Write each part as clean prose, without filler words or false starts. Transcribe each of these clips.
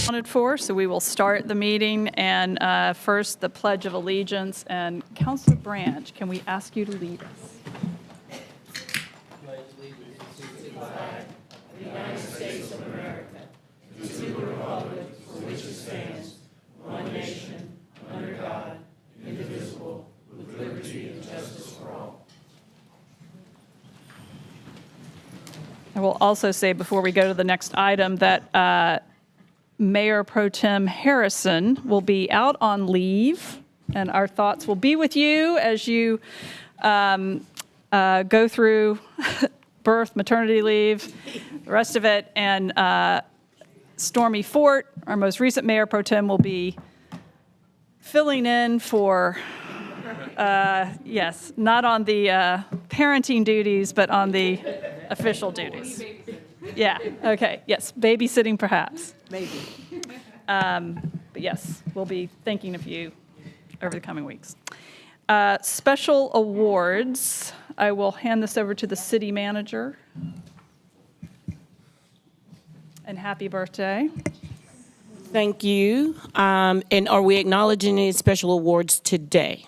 accounted for, so we will start the meeting. And first, the Pledge of Allegiance. And Councilor Branch, can we ask you to lead us? I will also say before we go to the next item that Mayor Pro Tem Harrison will be out on leave, and our thoughts will be with you as you go through birth, maternity leave, the rest of it. And Stormy Fort, our most recent Mayor Pro Tem, will be filling in for, yes, not on the parenting duties, but on the official duties. Yeah, okay, yes, babysitting perhaps. Maybe. But yes, we'll be thinking of you over the coming weeks. Special awards, I will hand this over to the city manager. And happy birthday. Thank you. And are we acknowledging any special awards today?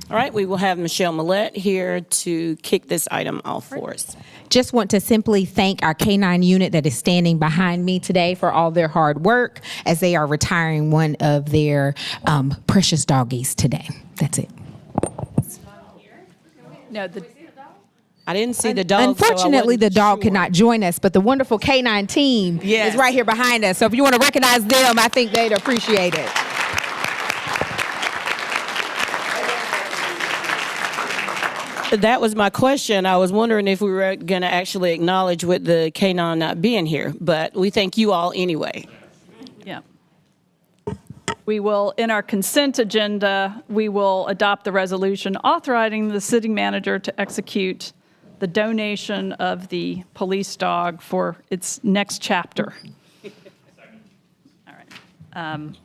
All right, we will have Michelle Millette here to kick this item off for us. Just want to simply thank our K-9 unit that is standing behind me today for all their hard work as they are retiring one of their precious doggies today. That's it. No, I didn't see the dog. Unfortunately, the dog could not join us, but the wonderful K-9 team is right here behind us. So if you want to recognize them, I think they'd appreciate it. That was my question. I was wondering if we were going to actually acknowledge with the K-9 not being here, but we thank you all anyway. yeah. We will, in our consent agenda, we will adopt the resolution authorizing the city manager to execute the donation of the police dog for its next chapter. All right.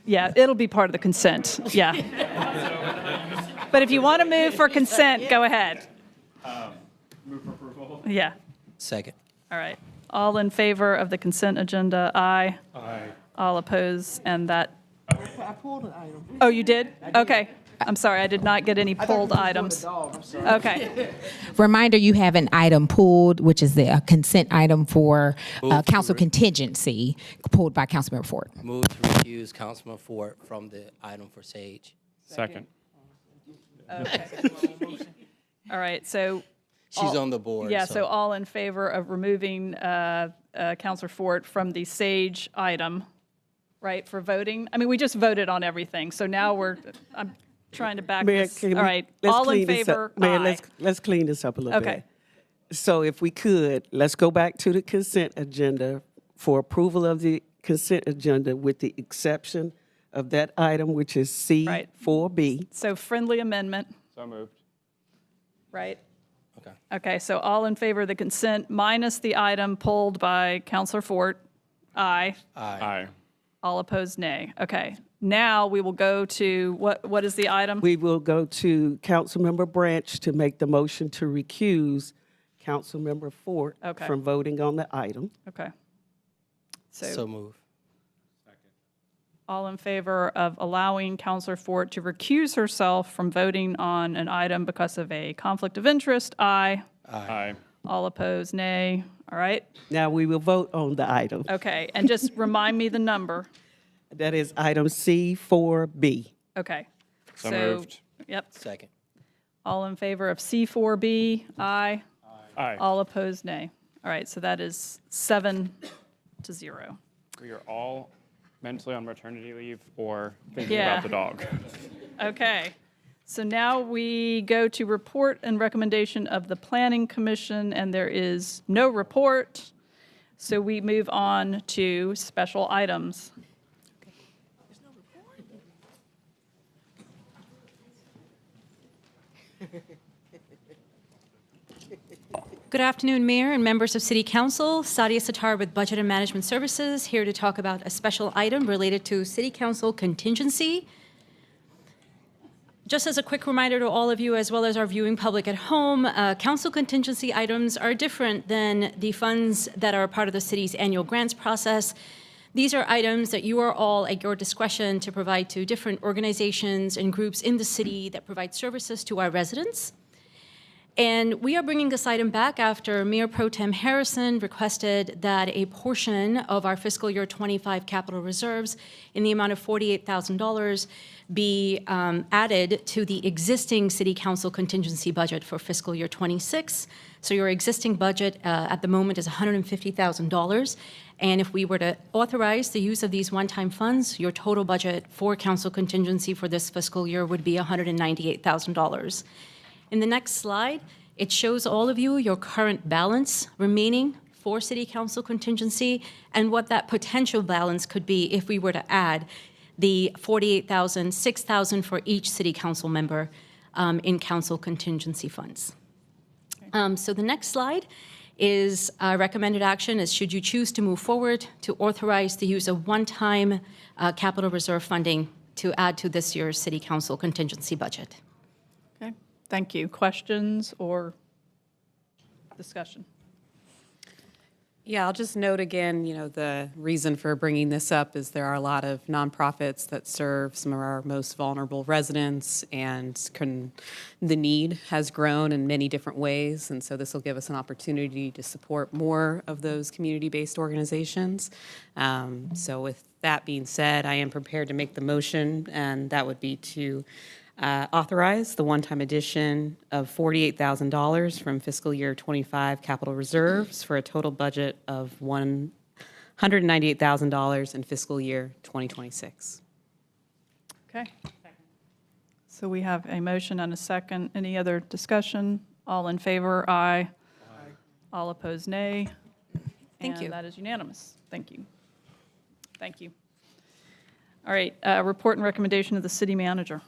Yeah, it'll be part of the consent. Yeah. But if you want to move for consent, go ahead. Move for approval. Yeah. Second. All right. All in favor of the consent agenda, aye. Aye. All opposed, and that. I pulled an item. Oh, you did? Okay. I'm sorry, I did not get any pulled items. Okay. Reminder, you have an item pulled, which is the consent item for council contingency, pulled by Councilmember Ford. Move to recuse Councilman Ford from the item for Sage. Second. Okay. All right, so. She's on the board. Yeah, so all in favor of removing Councilor Fort from the Sage item, right, for voting? I mean, we just voted on everything, so now I'm trying to back Mayor, this. All right, all in favor, Mayor, aye. let's clean this up a little bit. Okay. So if we could, let's go back to the consent agenda for approval of the consent agenda with the exception of that item, which is C4B. So friendly amendment, So moved. right? Okay. Okay, so all in favor of the consent minus the item pulled by Councilor Fort, aye. Aye. All opposed, nay. Okay, now we will go to, what is the item? We will go to Councilmember Branch to make the motion to recuse Councilmember Fort Okay. from voting on the item. Okay. So move. All in favor of allowing Councilor Fort to recuse herself from voting on an item because of a conflict of interest, aye. Aye. All opposed, nay. All right, Now we will vote on the item. okay, and just remind me the number. That is item C4B. Okay. So moved. Yep, Second. all in favor of C4B, aye. Aye. All opposed, nay. All right, so that is 7-0. We are all mentally on maternity leave or thinking Yeah. about the dog. Okay, so now we go to report and recommendation of the Planning Commission, and there is no report. So we move on to special items. Good afternoon, Mayor and members of City Council. Sadia Sattar with Budget and Management Services, here to talk about a special item related to City Council contingency. Just as a quick reminder to all of you, as well as our viewing public at home, council contingency items are different than the funds that are part of the city's annual grants process. These are items that you are all at your discretion to provide to different organizations and groups in the city that provide services to our residents. And we are bringing this item back after Mayor Pro Tem Harrison requested that a portion of our fiscal year 25 capital reserves in the amount of $48,000 be added to the existing city council contingency budget for fiscal year 26. So your existing budget at the moment is $150,000. And if we were to authorize the use of these one-time funds, your total budget for council contingency for this fiscal year would be $198,000. In the next slide, it shows all of you your current balance remaining for city council contingency and what that potential balance could be if we were to add the $48,000, $6,000 for each city council member in council contingency funds. So the next slide is recommended action is should you choose to move forward to authorize the use of one-time capital reserve funding to add to this year's city council contingency budget. Okay, thank you. Questions or discussion? Yeah, I'll just note again, the reason for bringing this up is there are a lot of nonprofits that serve some of our most vulnerable residents, and the need has grown in many different ways, and so this will give us an opportunity to support more of those community-based organizations. So with that being said, I am prepared to make the motion, and that would be to authorize the one-time addition of $48,000 from fiscal year 25 capital reserves for a total budget of $198,000 in fiscal year 2026. Okay. So we have a motion and a second. Any other discussion? All in favor, aye. Aye. All opposed, nay. Thank you. And that is unanimous. Thank you. Thank you. All right, report and recommendation of the city manager.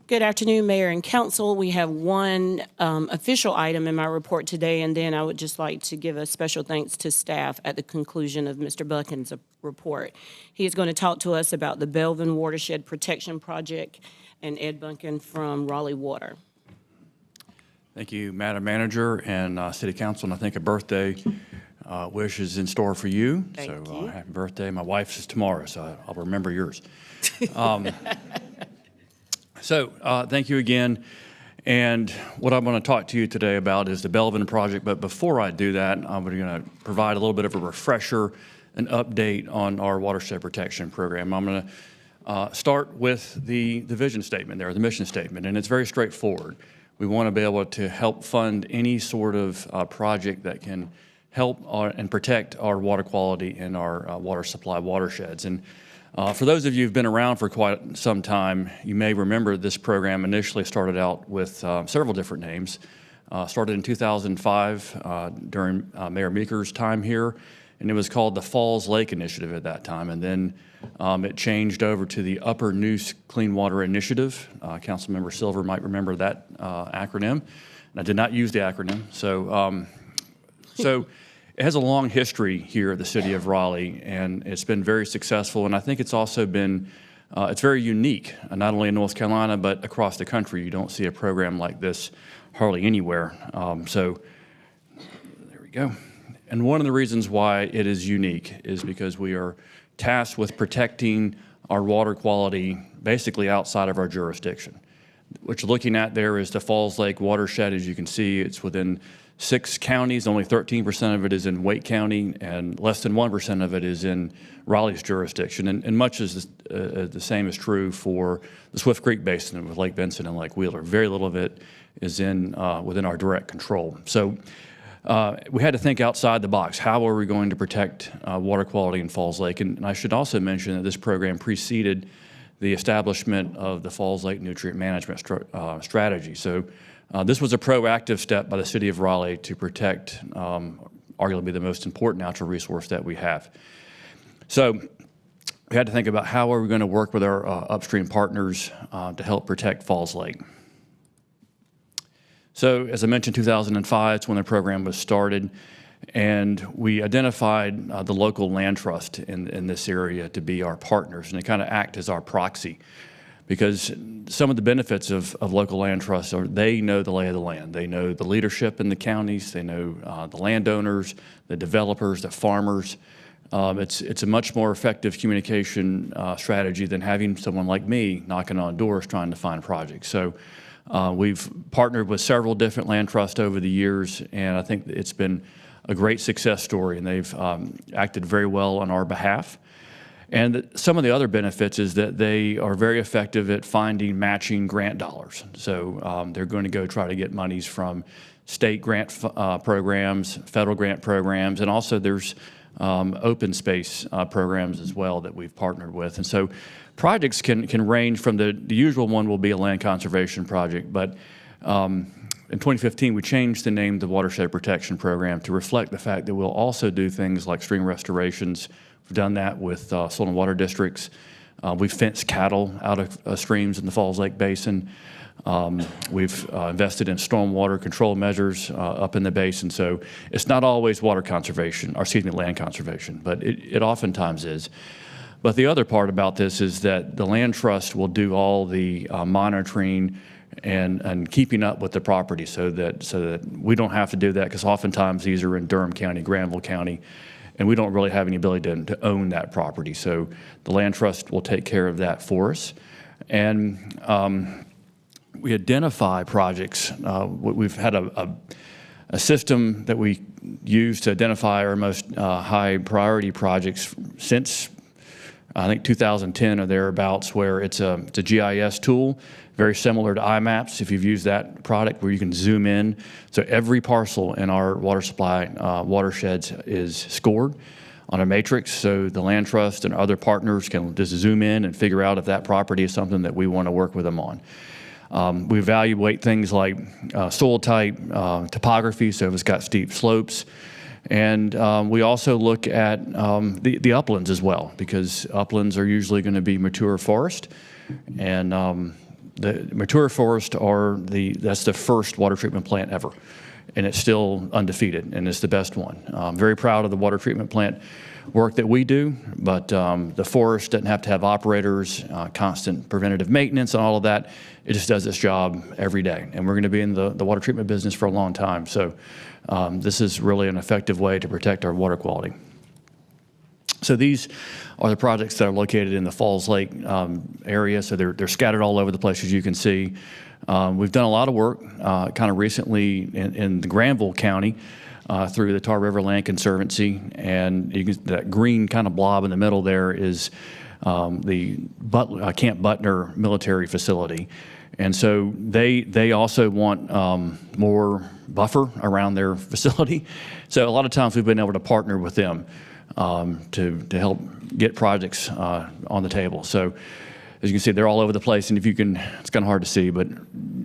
Good afternoon, Mayor and Council. We have one official item in my report today, and then I would just like to give a special thanks to staff at the conclusion of Mr. Buchan's report. He is going to talk to us about the Belvin Watershed Protection Project and Ed Bunkin from Raleigh Water. Thank you, Madam Manager and City Council, and I think a birthday wish is in store for you. Thank you. Happy birthday. My wife's is tomorrow, so I'll remember yours. So thank you again. And what I'm going to talk to you today about is the Belvin project. But before I do that, I'm going to provide a little bit of a refresher, an update on our watershed protection program. I'm going to start with the vision statement there, the mission statement, and it's very straightforward. We want to be able to help fund any sort of project that can help and protect our water quality in our water supply watersheds. And for those of you who've been around for quite some time, you may remember this program initially started out with several different names. Started in 2005 during Mayor Meeker's time here, and it was called the Falls Lake Initiative at that time. And then it changed over to the Upper Neuse Clean Water Initiative. Councilmember Silver might remember that acronym. And I did not use the acronym. So it has a long history here at the city of Raleigh, and it's been very successful. And I think it's also been, it's very unique, not only in North Carolina, but across the country. You don't see a program like this hardly anywhere. So there we go. And one of the reasons why it is unique is because we are tasked with protecting our water quality basically outside of our jurisdiction. What you're looking at there is the Falls Lake watershed. As you can see, it's within 6 counties. Only 13% of it is in Wake County, and less than 1% of it is in Raleigh's jurisdiction. And much as the same is true for the Swift Creek Basin with Lake Benson and Lake Wheeler. Very little of it is in within our direct control. So we had to think outside the box. How are we going to protect water quality in Falls Lake? And I should also mention that this program preceded the establishment of the Falls Lake Nutrient Management Strategy. So this was a proactive step by the city of Raleigh to protect arguably the most important natural resource that we have. So we had to think about how are we going to work with our upstream partners to help protect Falls Lake. So as I mentioned, 2005 is when the program was started, and we identified the local land trust in this area to be our partners and to kind of act as our proxy. because some of the benefits of local land trusts are they know the lay of the land. They know the leadership in the counties. They know the landowners, the developers, the farmers. It's a much more effective communication strategy than having someone like me knocking on doors trying to find projects. So we've partnered with several different land trusts over the years, and I think it's been a great success story, and they've acted very well on our behalf. And some of the other benefits is that they are very effective at finding matching grant dollars. So they're going to go try to get monies from state grant programs, federal grant programs, and also there's open space programs as well that we've partnered with. And so projects can range from the usual one will be a land conservation project, but in 2015, we changed the name of the Watershed Protection Program to reflect the fact that we'll also do things like stream restorations. We've done that with soil and water districts. We've fenced cattle out of streams in the Falls Lake Basin. We've invested in stormwater control measures up in the basin. So it's not always water conservation, or excuse me, land conservation, but it oftentimes is. But the other part about this is that the land trust will do all the monitoring and keeping up with the property so that we don't have to do that, because oftentimes these are in Durham County, Granville County, and we don't really have any ability to own that property. So the land trust will take care of that for us. And we identify projects. We've had a system that we use to identify our most high priority projects since I think 2010 or thereabouts, where it's a GIS tool, very similar to IMAPS if you've used that product, where you can zoom in. So every parcel in our water supply watersheds is scored on a matrix, so the land trust and other partners can just zoom in and figure out if that property is something that we want to work with them on. We evaluate things like soil type, topography, so if it's got steep slopes. And we also look at the uplands as well, because uplands are usually going to be mature forest. And the mature forest that's the first water treatment plant ever. And it's still undefeated, and it's the best one. I'm very proud of the water treatment plant work that we do, but the forest doesn't have to have operators, constant preventative maintenance and all of that. It just does its job every day. And we're going to be in the water treatment business for a long time. So this is really an effective way to protect our water quality. So these are the projects that are located in the Falls Lake area. So they're scattered all over the place, as you can see. We've done a lot of work kind of recently in the Granville County through the Tar River Land Conservancy. And that green kind of blob in the middle there is the Camp Butner military facility. And so they also want more buffer around their facility. So a lot of times we've been able to partner with them to help get projects on the table. So as you can see, they're all over the place, and if you can, it's kind of hard to see, but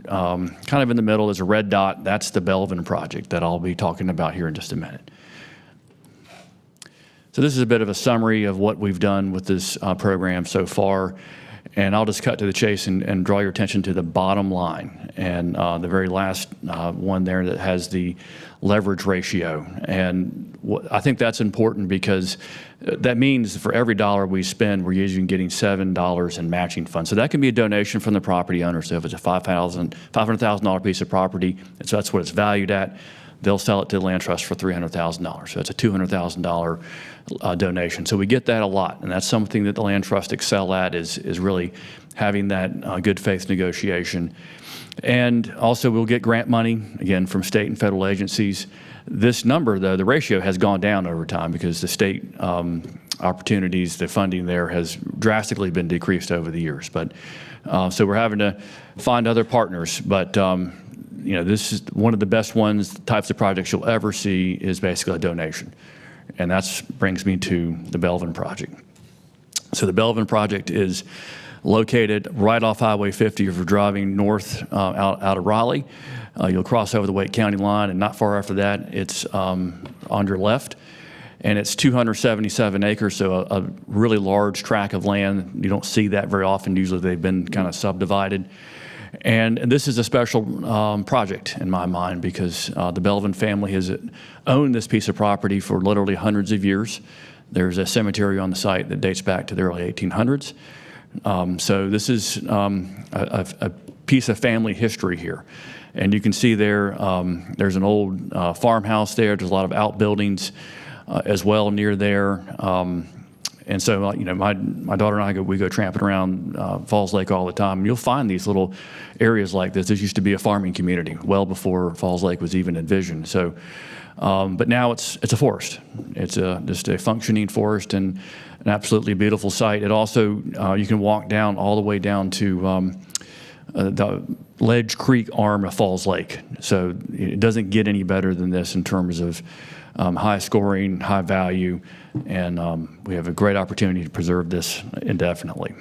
kind of in the middle is a red dot. That's the Belvin project that I'll be talking about here in just a minute. So this is a bit of a summary of what we've done with this program so far. And I'll just cut to the chase and draw your attention to the bottom line and the very last one there that has the leverage ratio. And I think that's important because that means for every dollar we spend, we're usually getting $7 in matching funds. So that can be a donation from the property owner. So if it's a $500,000 piece of property, so that's what it's valued at, they'll sell it to the land trust for $300,000. So it's a $200,000 donation. So we get that a lot, and that's something that the land trust excel at is really having that good faith negotiation. And also we'll get grant money, again, from state and federal agencies. This number, though, the ratio has gone down over time because the state opportunities, the funding there has drastically been decreased over the years. But so we're having to find other partners. But you know, this is one of the best ones, types of projects you'll ever see is basically a donation. And that brings me to the Belvin project. So the Belvin project is located right off Highway 50 if you're driving north out of Raleigh. You'll cross over the Wake County line, and not far after that, it's on your left. And it's 277 acres, so a really large tract of land. You don't see that very often. Usually they've been kind of subdivided. And this is a special project in my mind because the Belvin family has owned this piece of property for literally hundreds of years. There's a cemetery on the site that dates back to the early 1800s. So this is a piece of family history here. And you can see there, there's an old farmhouse there. There's a lot of outbuildings as well near there. And so, you know, my daughter and I, we go tramping around Falls Lake all the time. And you'll find these little areas like this. This used to be a farming community well before Falls Lake was even envisioned. So, but now it's a forest. It's just a functioning forest and an absolutely beautiful site. It also, you can walk down all the way down to the Ledge Creek arm of Falls Lake. So it doesn't get any better than this in terms of high scoring, high value, and we have a great opportunity to preserve this indefinitely.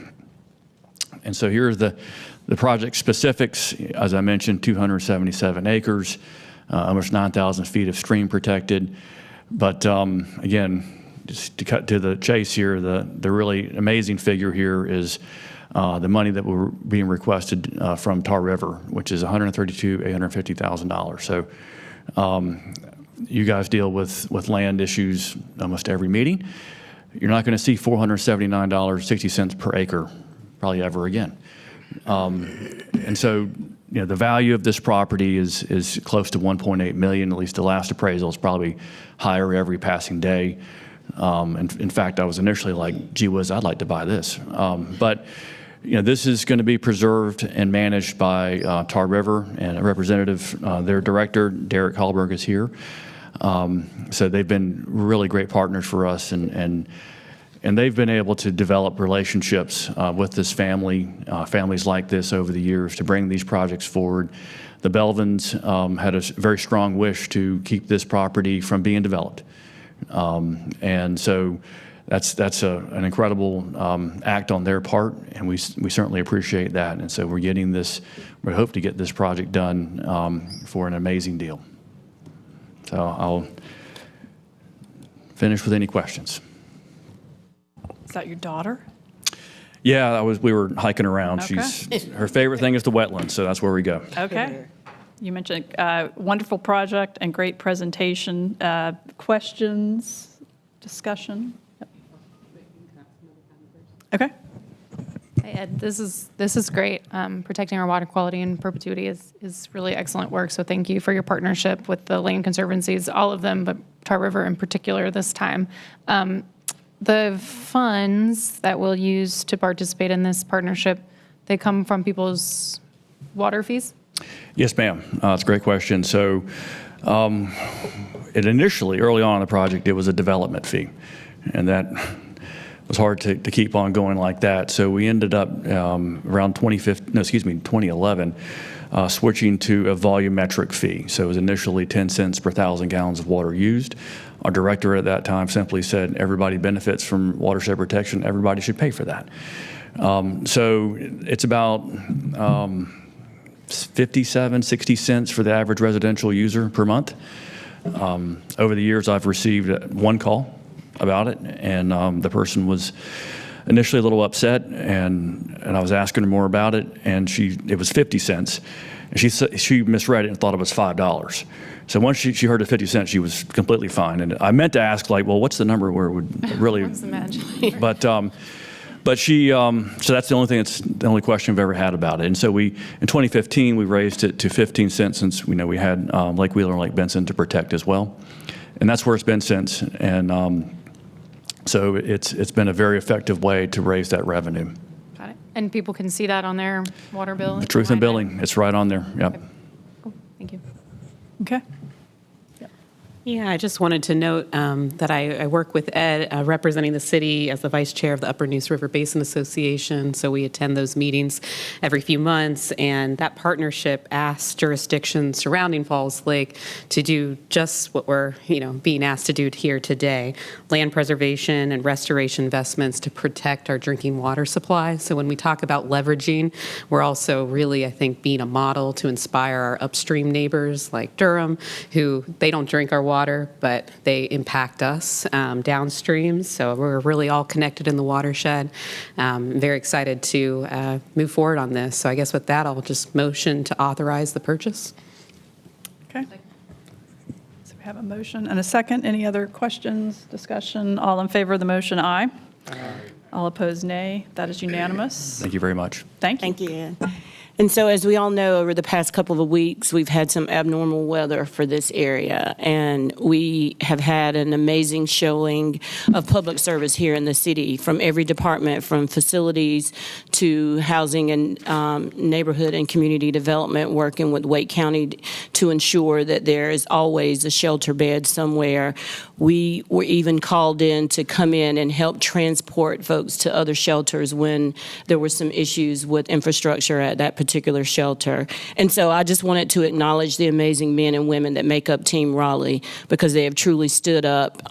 And so here's the project specifics. As I mentioned, 277 acres, almost 9,000 feet of stream protected. But again, just to cut to the chase here, the really amazing figure here is the money that we're being requested from Tar River, which is $132,850,000. So you guys deal with land issues almost every meeting. You're not going to see $479.60 per acre probably ever again. And so, you know, the value of this property is close to $1.8 million. At least the last appraisal is probably higher every passing day. In fact, I was initially like, gee whiz, I'd like to buy this. But you know, this is going to be preserved and managed by Tar River, and a representative, their director, Derek Hallberg, is here. So they've been really great partners for us, and they've been able to develop relationships with this family, families like this over the years to bring these projects forward. The Belvins had a very strong wish to keep this property from being developed. And so that's an incredible act on their part, and we certainly appreciate that. And so we're getting this, we hope to get this project done for an amazing deal. So I'll finish with any questions. Is that your daughter? Yeah, we were hiking around. Okay. Her favorite thing is the wetlands, so that's where we go. Okay. You mentioned wonderful project and great presentation. Questions, discussion? Yep. Okay. Hey Ed, this is great. Protecting our water quality in perpetuity is really excellent work. So thank you for your partnership with the land conservancies, all of them, but Tar River in particular this time. The funds that we'll use to participate in this partnership, they come from people's water fees? Yes, ma'am. That's a great question. So it initially, early on in the project, it was a development fee, and that was hard to keep on going like that. So we ended up around 2011, switching to a volumetric fee. So it was initially 10 cents per 1,000 gallons of water used. Our director at that time simply said, everybody benefits from watershed protection, everybody should pay for that. So it's about 57, 60 cents for the average residential user per month. Over the years, I've received one call about it, and the person was initially a little upset, and I was asking her more about it, and it was 50 cents. And she misread it and thought it was $5. So once she heard the 50 cents, she was completely fine. And I meant to ask, like, well, what's the number where it would really? What's the match? But she, so that's the only question I've ever had about it. And so in 2015, we raised it to 15 cents since we had Lake Wheeler and Lake Benson to protect as well. And that's where it's been since. And so it's been a very effective way to raise that revenue. Got it. And people can see that on their water bill? The truth in billing, it's right on there, yep. Okay. Cool. Thank you. Okay. Yeah, I just wanted to note that I work with Ed representing the city as the vice chair of the Upper Neuse River Basin Association. So we attend those meetings every few months, and that partnership asks jurisdictions surrounding Falls Lake to do just what we're being asked to do here today: land preservation and restoration investments to protect our drinking water supply. So when we talk about leveraging, we're also really, I think, being a model to inspire our upstream neighbors like Durham, who they don't drink our water, but they impact us downstream. So we're really all connected in the watershed. I'm very excited to move forward on this. So I guess with that, I'll just motion to authorize the purchase. Okay. So we have a motion and a second. Any other questions, discussion? All in favor of the motion, aye. Aye. All opposed, nay. That is unanimous. Thank you very much. Thank you. Thank you, Ed. And so, as we all know, over the past couple of weeks, we've had some abnormal weather for this area, and we have had an amazing showing of public service here in the city from every department, from facilities to housing and neighborhood and community development, working with Wake County to ensure that there is always a shelter bed somewhere. We were even called in to come in and help transport folks to other shelters when there were some issues with infrastructure at that particular shelter. And so I just wanted to acknowledge the amazing men and women that make up Team Raleigh, because they have truly stood up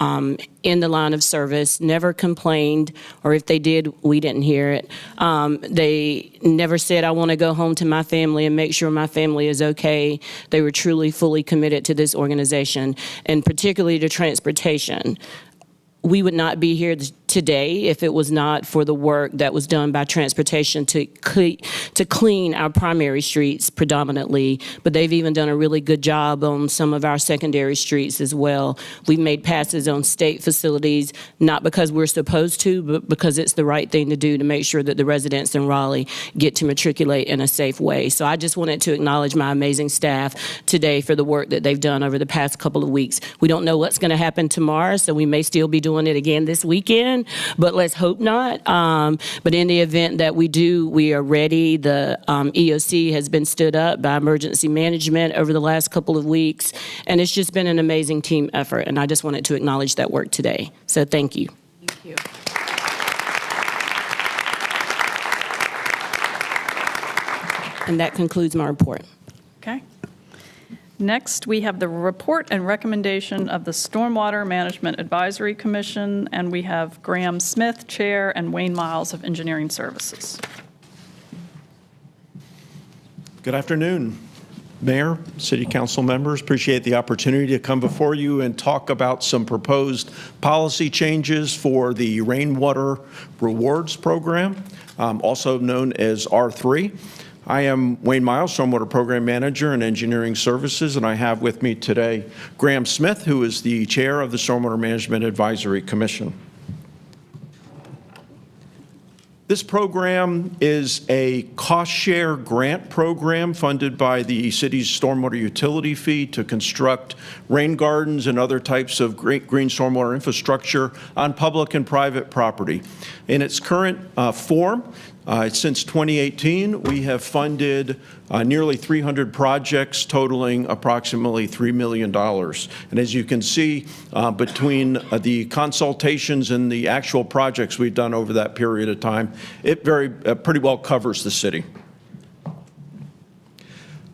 in the line of service, never complained, or if they did, we didn't hear it. They never said, I want to go home to my family and make sure my family is okay. They were truly fully committed to this organization, and particularly to transportation. We would not be here today if it was not for the work that was done by transportation to clean our primary streets predominantly, but they've even done a really good job on some of our secondary streets as well. We've made passes on state facilities, not because we're supposed to, but because it's the right thing to do to make sure that the residents in Raleigh get to matriculate in a safe way. So I just wanted to acknowledge my amazing staff today for the work that they've done over the past couple of weeks. We don't know what's going to happen tomorrow, so we may still be doing it again this weekend, but let's hope not. But in the event that we do, we are ready. The EOC has been stood up by emergency management over the last couple of weeks, and it's just been an amazing team effort, and I just wanted to acknowledge that work today. So thank you. Thank you. And that concludes my report. Okay. Next, we have the report and recommendation of the Stormwater Management Advisory Commission, and we have Graham Smith, Chair, and Wayne Miles of Engineering Services. Good afternoon, Mayor, City Council members. Appreciate the opportunity to come before you and talk about some proposed policy changes for the Rainwater Rewards Program, also known as R3. I am Wayne Miles, Stormwater Program Manager in Engineering Services, and I have with me today Graham Smith, who is the Chair of the Stormwater Management Advisory Commission. This program is a cost-share grant program funded by the city's stormwater utility fee to construct rain gardens and other types of green stormwater infrastructure on public and private property. In its current form, since 2018, we have funded nearly 300 projects totaling approximately $3 million. And as you can see, between the consultations and the actual projects we've done over that period of time, it pretty well covers the city.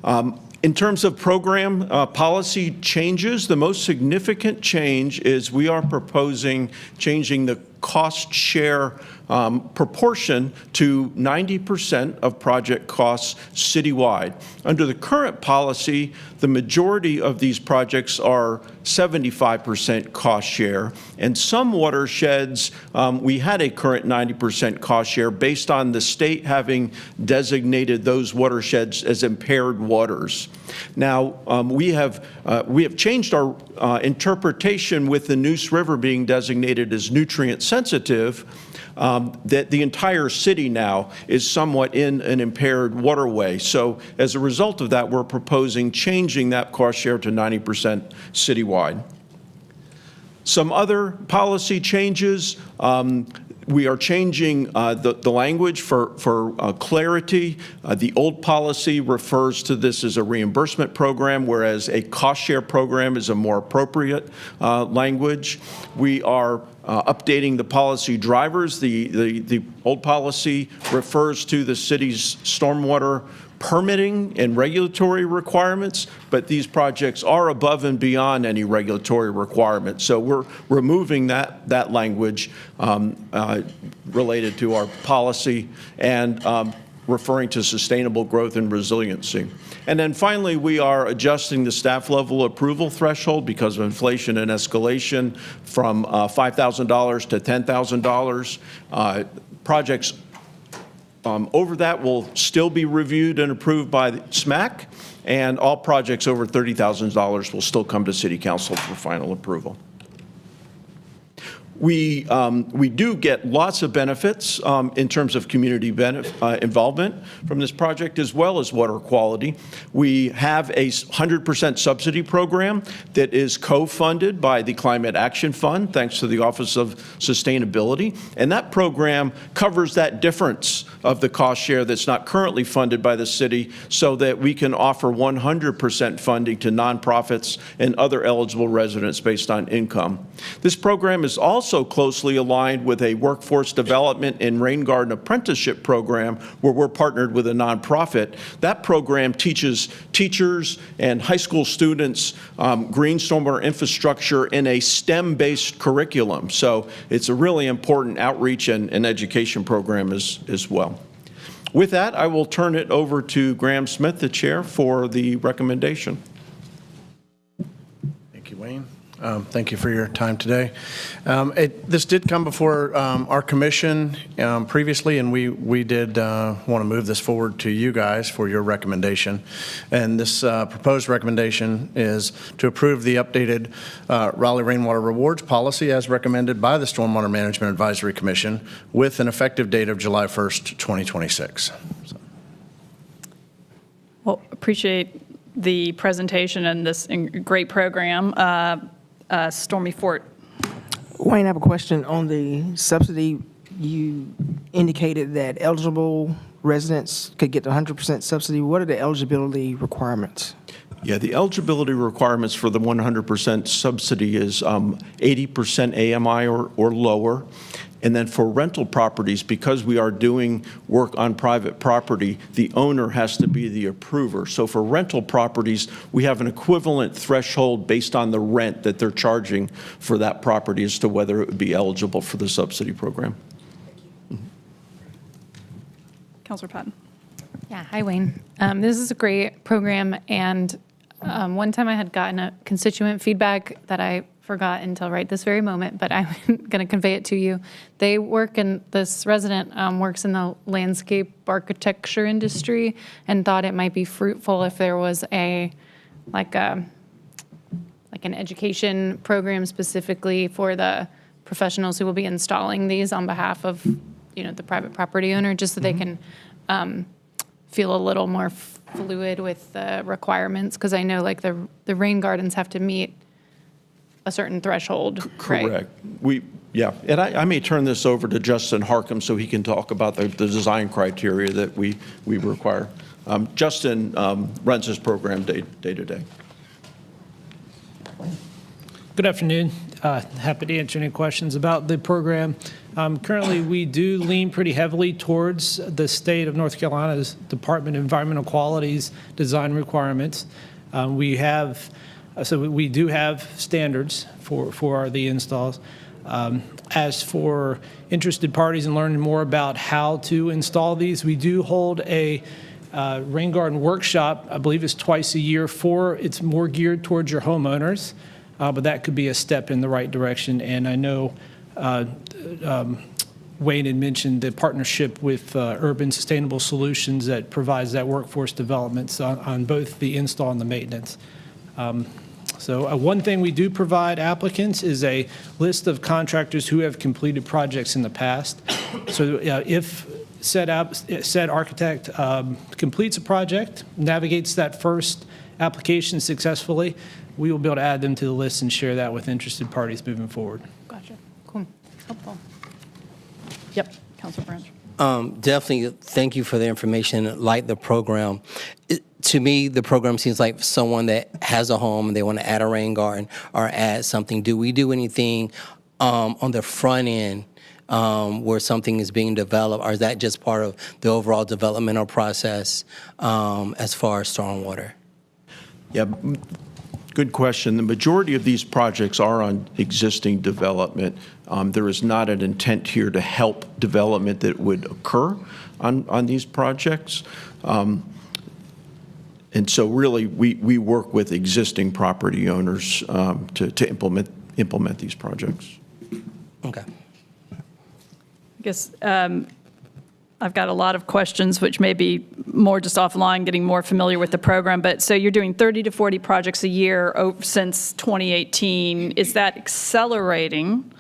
In terms of program policy changes, the most significant change is we are proposing changing the cost share proportion to 90% of project costs citywide. Under the current policy, the majority of these projects are 75% cost share, and some watersheds, we had a current 90% cost share based on the state having designated those watersheds as impaired waters. Now, we have changed our interpretation with the Neuse River being designated as nutrient sensitive, that the entire city now is somewhat in an impaired waterway. So as a result of that, we're proposing changing that cost share to 90% citywide. Some other policy changes. We are changing the language for clarity. The old policy refers to this as a reimbursement program, whereas a cost share program is a more appropriate language. We are updating the policy drivers. The old policy refers to the city's stormwater permitting and regulatory requirements, but these projects are above and beyond any regulatory requirements. So we're removing that language related to our policy and referring to sustainable growth and resiliency. And then finally, we are adjusting the staff level approval threshold because of inflation and escalation from $5,000 to $10,000. Projects over that will still be reviewed and approved by the SMAC, and all projects over $30,000 will still come to City Council for final approval. We do get lots of benefits in terms of community involvement from this project, as well as water quality. We have a 100% subsidy program that is co-funded by the Climate Action Fund, thanks to the Office of Sustainability. And that program covers that difference of the cost share that's not currently funded by the city, so that we can offer 100% funding to nonprofits and other eligible residents based on income. This program is also closely aligned with a workforce development and rain garden apprenticeship program where we're partnered with a nonprofit. That program teaches teachers and high school students green stormwater infrastructure in a STEM-based curriculum. So it's a really important outreach and education program as well. With that, I will turn it over to Graham Smith, the chair, for the recommendation. Thank you, Wayne. Thank you for your time today. This did come before our commission previously, and we did want to move this forward to you guys for your recommendation. And this proposed recommendation is to approve the updated Raleigh Rainwater Rewards policy as recommended by the Stormwater Management Advisory Commission with an effective date of July 1st, 2026. Well, appreciate the presentation and this great program. Stormy Fort. Wayne, I have a question on the subsidy. You indicated that eligible residents could get the 100% subsidy. What are the eligibility requirements? Yeah, the eligibility requirements for the 100% subsidy is 80% AMI or lower. And then for rental properties, because we are doing work on private property, the owner has to be the approver. So for rental properties, we have an equivalent threshold based on the rent that they're charging for that property as to whether it would be eligible for the subsidy program. Councilor Patton. Yeah, hi, Wayne. This is a great program, and one time I had gotten a constituent feedback that I forgot until right this very moment, but I'm going to convey it to you. They work in, this resident works in the landscape architecture industry and thought it might be fruitful if there was like an education program specifically for the professionals who will be installing these on behalf of, the private property owner, just so they can feel a little more fluid with the requirements, because I know like the rain gardens have to meet a certain threshold. Correct. Right? And I may turn this over to Justin Harcum so he can talk about the design criteria that we require. Justin runs this program day to day. Good afternoon. Happy to answer any questions about the program. Currently, we do lean pretty heavily towards the state of North Carolina's Department of Environmental Quality's design requirements. We do have standards for the installs. As for interested parties in learning more about how to install these, we do hold a rain garden workshop. I believe it's twice a year. It's more geared towards your homeowners, but that could be a step in the right direction. And I know Wayne had mentioned the partnership with Urban Sustainable Solutions that provides that workforce development on both the install and the maintenance. So one thing we do provide applicants is a list of contractors who have completed projects in the past. So if said architect completes a project, navigates that first application successfully, we will be able to add them to the list and share that with interested parties moving forward. Gotcha. Cool. Helpful. Yep. Councilor Branch. Definitely, thank you for the information. Like the program, to me, the program seems like someone that has a home and they want to add a rain garden or add something. Do we do anything on the front end where something is being developed, or is that just part of the overall developmental process as far as stormwater? Yeah. Good question. The majority of these projects are on existing development. There is not an intent here to help development that would occur on these projects. And so really, we work with existing property owners to implement these projects. Okay. I guess I've got a lot of questions, which may be more just offline, getting more familiar with the program. But so you're doing 30 to 40 projects a year since 2018. Is that accelerating?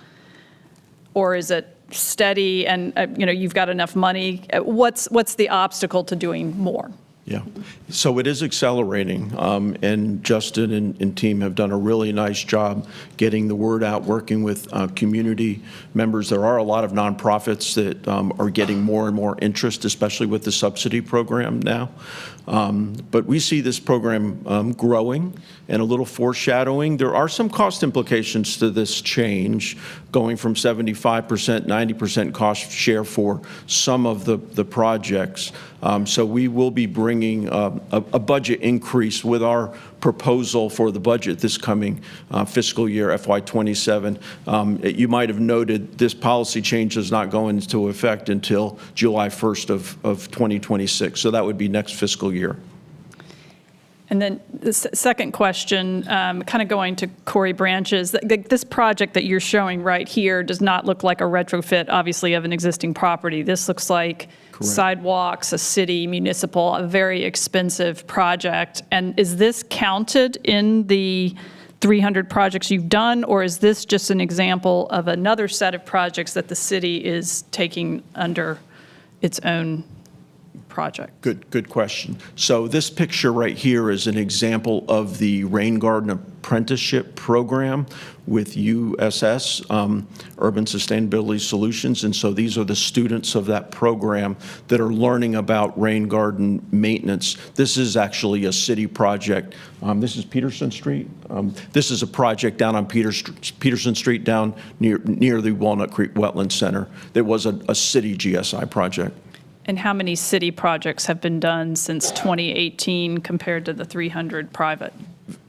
or is it steady and, you've got enough money? What's the obstacle to doing more? Yeah, so it is accelerating, and Justin and team have done a really nice job getting the word out, working with community members. There are a lot of nonprofits that are getting more and more interest, especially with the subsidy program now. But we see this program growing, and a little foreshadowing. There are some cost implications to this change, going from 75%, 90% cost share for some of the projects. So we will be bringing a budget increase with our proposal for the budget this coming fiscal year, FY27. You might have noted this policy change does not go into effect until July 1st of 2026. So that would be next fiscal year. And then the second question, kind of going to Corey Branches, this project that you're showing right here does not look like a retrofit, obviously, of an existing property. This looks like sidewalks, a city, municipal, a very expensive project. And is this counted in the 300 projects you've done, or is this just an example of another set of projects that the city is taking under its own project? Good question. So this picture right here is an example of the Rain Garden Apprenticeship Program with USS, Urban Sustainability Solutions. And so these are the students of that program that are learning about rain garden maintenance. This is actually a city project. This is Peterson Street. This is a project down on Peterson Street down near the Walnut Creek Wetland Center. That was a city GSI project. And how many city projects have been done since 2018 compared to the 300 private?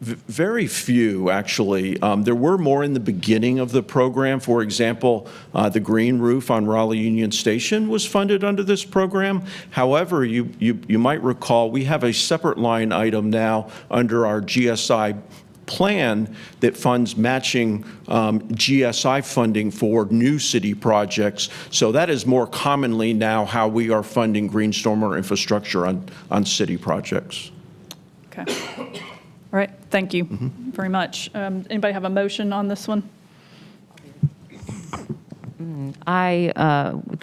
Very few, actually. There were more in the beginning of the program. For example, the green roof on Raleigh Union Station was funded under this program. However, you might recall we have a separate line item now under our GSI plan that funds matching GSI funding for new city projects. So that is more commonly now how we are funding green stormwater infrastructure on city projects. Okay. All right. Thank you very much. Anybody have a motion on this one? I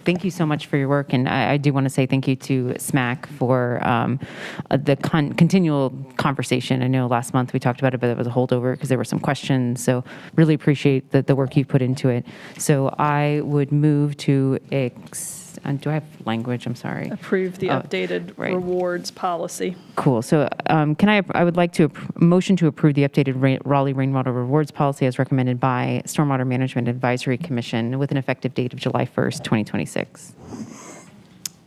thank you so much for your work, and I do want to say thank you to SMAC for the continual conversation. I know last month we talked about it, but it was a holdover because there were some questions, so really appreciate the work you put into it. So I would move to, do I have language? I'm sorry. Approve the updated rewards policy. Cool. So I would like to motion to approve the updated Raleigh Rainwater Rewards Policy as recommended by Stormwater Management Advisory Commission with an effective date of July 1st, 2026.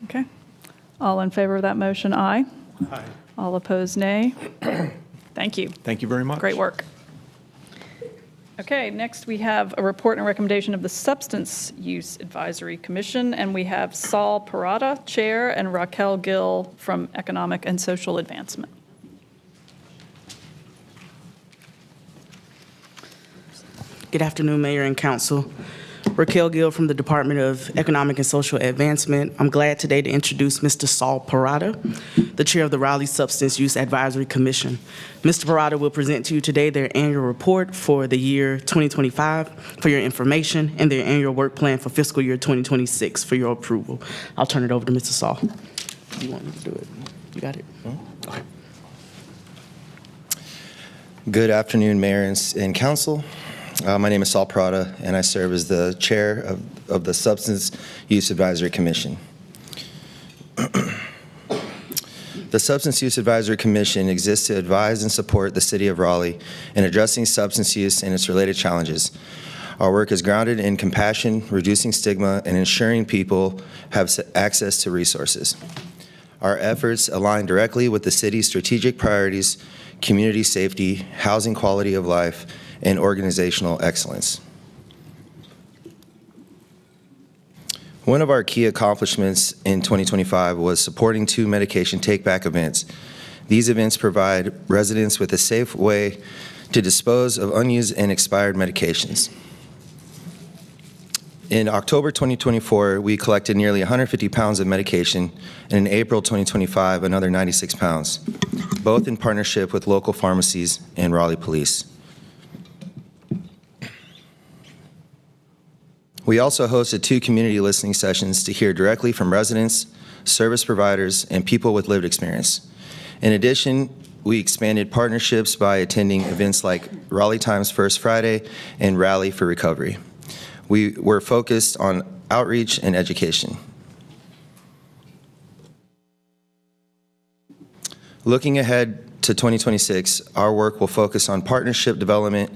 Okay. All in favor of that motion, aye. Aye. All opposed, nay. Thank you. Thank you very much. Great work. Okay, next we have a report and recommendation of the Substance Use Advisory Commission, and we have Saul Parada, Chair, and Raquel Gill from Economic and Social Advancement. Good afternoon, Mayor and Council. Raquel Gill from the Department of Economic and Social Advancement. I'm glad today to introduce Mr. Saul Parada, the Chair of the Raleigh Substance Use Advisory Commission. Mr. Parada will present to you today their annual report for the year 2025 for your information and their annual work plan for fiscal year 2026 for your approval. I'll turn it over to Mr. Saul. Do you want me to do it? You got it? Okay. Good afternoon, Mayor and Council. My name is Saul Parada, and I serve as the chair of the Substance Use Advisory Commission. The Substance Use Advisory Commission exists to advise and support the City of Raleigh in addressing substance use and its related challenges. Our work is grounded in compassion, reducing stigma, and ensuring people have access to resources. Our efforts align directly with the city's strategic priorities, community safety, housing quality of life, and organizational excellence. One of our key accomplishments in 2025 was supporting 2 medication take-back events. These events provide residents with a safe way to dispose of unused and expired medications. In October 2024, we collected nearly 150 pounds of medication, and in April 2025, another 96 pounds, both in partnership with local pharmacies and Raleigh Police. We also hosted 2 community listening sessions to hear directly from residents, service providers, and people with lived experience. In addition, we expanded partnerships by attending events like Raleigh Times First Friday and Rally for Recovery. We were focused on outreach and education. Looking ahead to 2026, our work will focus on partnership development,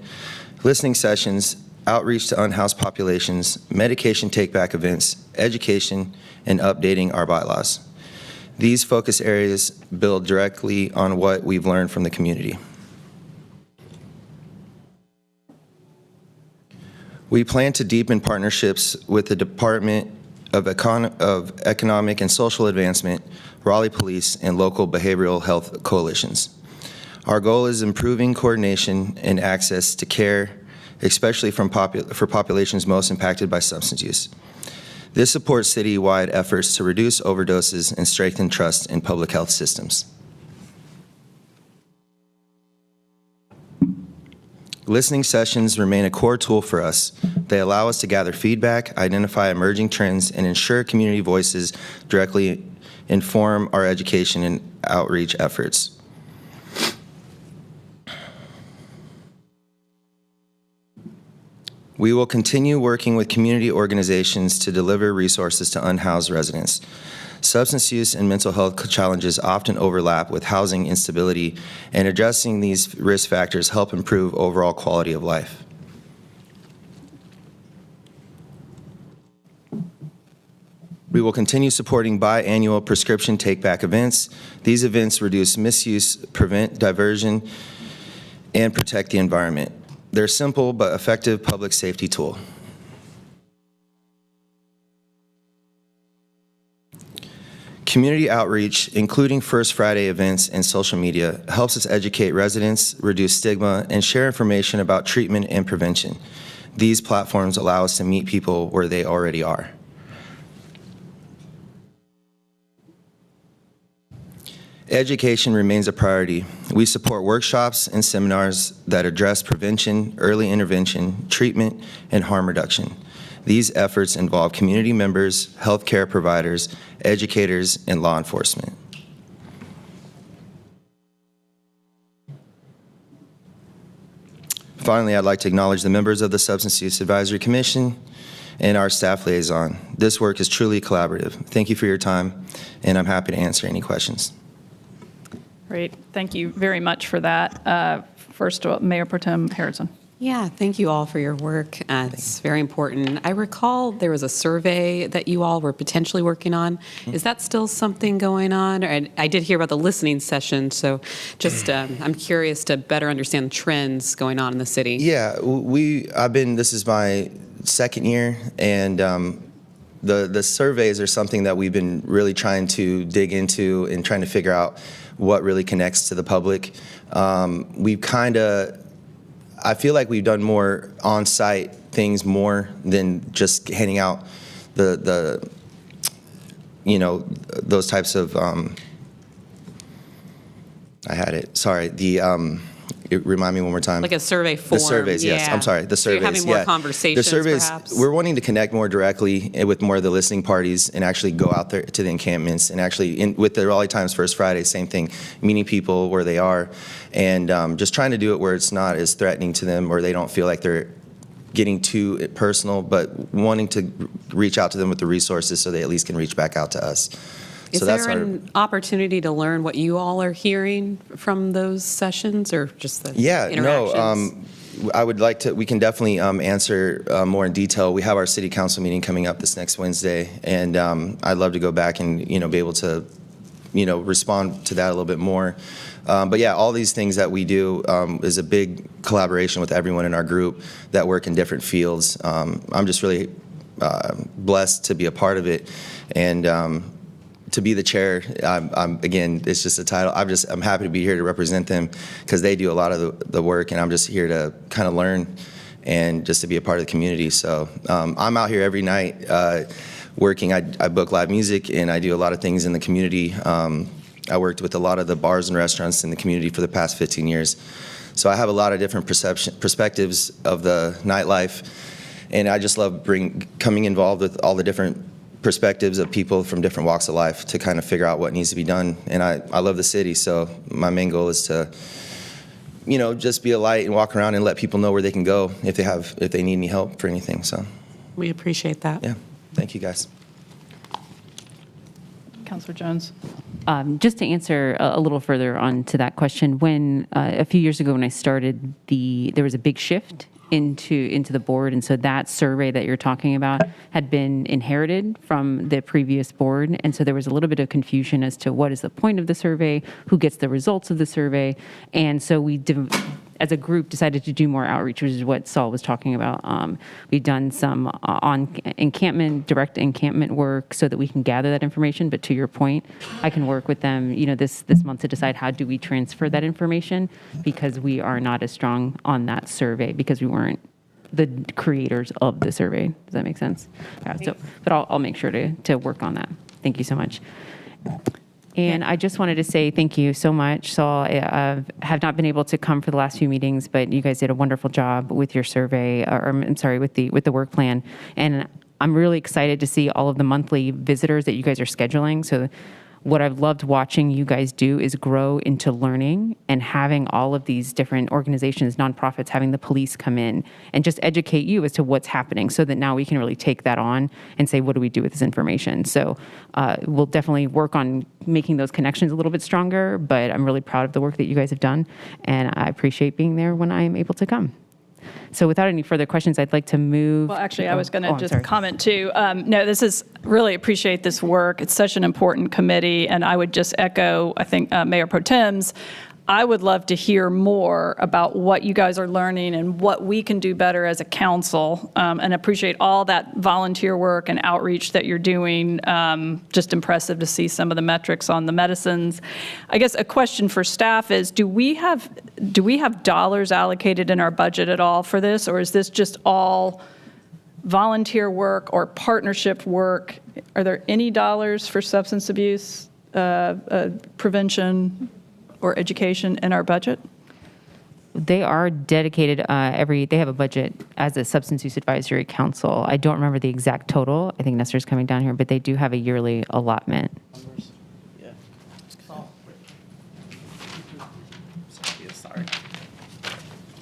listening sessions, outreach to unhoused populations, medication take-back events, education, and updating our bylaws. These focus areas build directly on what we've learned from the community. We plan to deepen partnerships with the Department of Economic and Social Advancement, Raleigh Police, and local behavioral health coalitions. Our goal is improving coordination and access to care, especially for populations most impacted by substance use. This supports citywide efforts to reduce overdoses and strengthen trust in public health systems. Listening sessions remain a core tool for us. They allow us to gather feedback, identify emerging trends, and ensure community voices directly inform our education and outreach efforts. We will continue working with community organizations to deliver resources to unhoused residents. Substance use and mental health challenges often overlap with housing instability, and addressing these risk factors help improve overall quality of life. We will continue supporting biannual prescription take-back events. These events reduce misuse, prevent diversion, and protect the environment. They're a simple but effective public safety tool. Community outreach, including First Friday events and social media, helps us educate residents, reduce stigma, and share information about treatment and prevention. These platforms allow us to meet people where they already are. Education remains a priority. We support workshops and seminars that address prevention, early intervention, treatment, and harm reduction. These efforts involve community members, healthcare providers, educators, and law enforcement. Finally, I'd like to acknowledge the members of the Substance Use Advisory Commission and our staff liaison. This work is truly collaborative. Thank you for your time, and I'm happy to answer any questions. Great. Thank you very much for that. First, Mayor Pro Tem Harrison. Yeah, thank you all for your work. It's very important. I recall there was a survey that you all were potentially working on. Is that still something going on? And I did hear about the listening session, so just I'm curious to better understand the trends going on in the city. Yeah, this is my second year, and the surveys are something that we've been really trying to dig into and trying to figure out what really connects to the public. I feel like we've done more on-site things more than just handing out those types of, I had it, sorry, remind me one more time. Like a survey form. The surveys, yes. Yeah. I'm sorry. The surveys, so you're having more conversations, the surveys, perhaps? We're wanting to connect more directly with more of the listening parties and actually go out there to the encampments and actually, with the Raleigh Times First Friday, same thing, meeting people where they are and just trying to do it where it's not as threatening to them or they don't feel like they're getting too personal, but wanting to reach out to them with the resources so they at least can reach back out to us. Is there an opportunity to learn what you all are hearing from those sessions or just the interactions? I would like to, we can definitely answer more in detail. We have our city council meeting coming up this next Wednesday, and I'd love to go back and, be able to, respond to that a little bit more. But yeah, all these things that we do is a big collaboration with everyone in our group that work in different fields. I'm just really blessed to be a part of it, and to be the chair, again, it's just a title. I'm happy to be here to represent them because they do a lot of the work, and I'm just here to kind of learn and just to be a part of the community. So I'm out here every night working. I book live music, and I do a lot of things in the community. I worked with a lot of the bars and restaurants in the community for the past 15 years. So I have a lot of different perspectives of the nightlife. And I just love coming involved with all the different perspectives of people from different walks of life to kind of figure out what needs to be done. And I love the city, so my main goal is to, just be a light and walk around and let people know where they can go if they need any help for anything. So We appreciate that. yeah, thank you guys. Councilor Jones. Just to answer a little further on to that question, when a few years ago when I started, there was a big shift into the board, and so that survey that you're talking about had been inherited from the previous board, and so there was a little bit of confusion as to what is the point of the survey, who gets the results of the survey, and so we as a group decided to do more outreach, which is what Saul was talking about. We've done some direct encampment work so that we can gather that information. But to your point, I can work with them, this month to decide how do we transfer that information, because we are not as strong on that survey because we weren't the creators of the survey. Does that make sense? But I'll make sure to work on that. Thank you so much. And I just wanted to say thank you so much, Saul. I have not been able to come for the last few meetings, but you guys did a wonderful job with your survey, with the work plan. And I'm really excited to see all of the monthly visitors that you guys are scheduling. So what I've loved watching you guys do is grow into learning and having all of these different organizations, nonprofits, having the police come in and just educate you as to what's happening so that now we can really take that on and say, what do we do with this information? So we'll definitely work on making those connections a little bit stronger, but I'm really proud of the work that you guys have done, and I appreciate being there when I am able to come. So without any further questions, I'd like to move. Well, actually, I was going to just comment too. No, really appreciate this work. It's such an important committee, and I would just echo, I think, Mayor Pro Tem's. I would love to hear more about what you guys are learning and what we can do better as a council, and appreciate all that volunteer work and outreach that you're doing. Just impressive to see some of the metrics on the medicines. I guess a question for staff is, do we have dollars allocated in our budget at all for this, or is this just all volunteer work or partnership work? Are there any dollars for substance abuse prevention or education in our budget? They are dedicated they have a budget as a Substance Use Advisory Council. I don't remember the exact total. I think Nestor's coming down here, but they do have a yearly allotment. Sorry.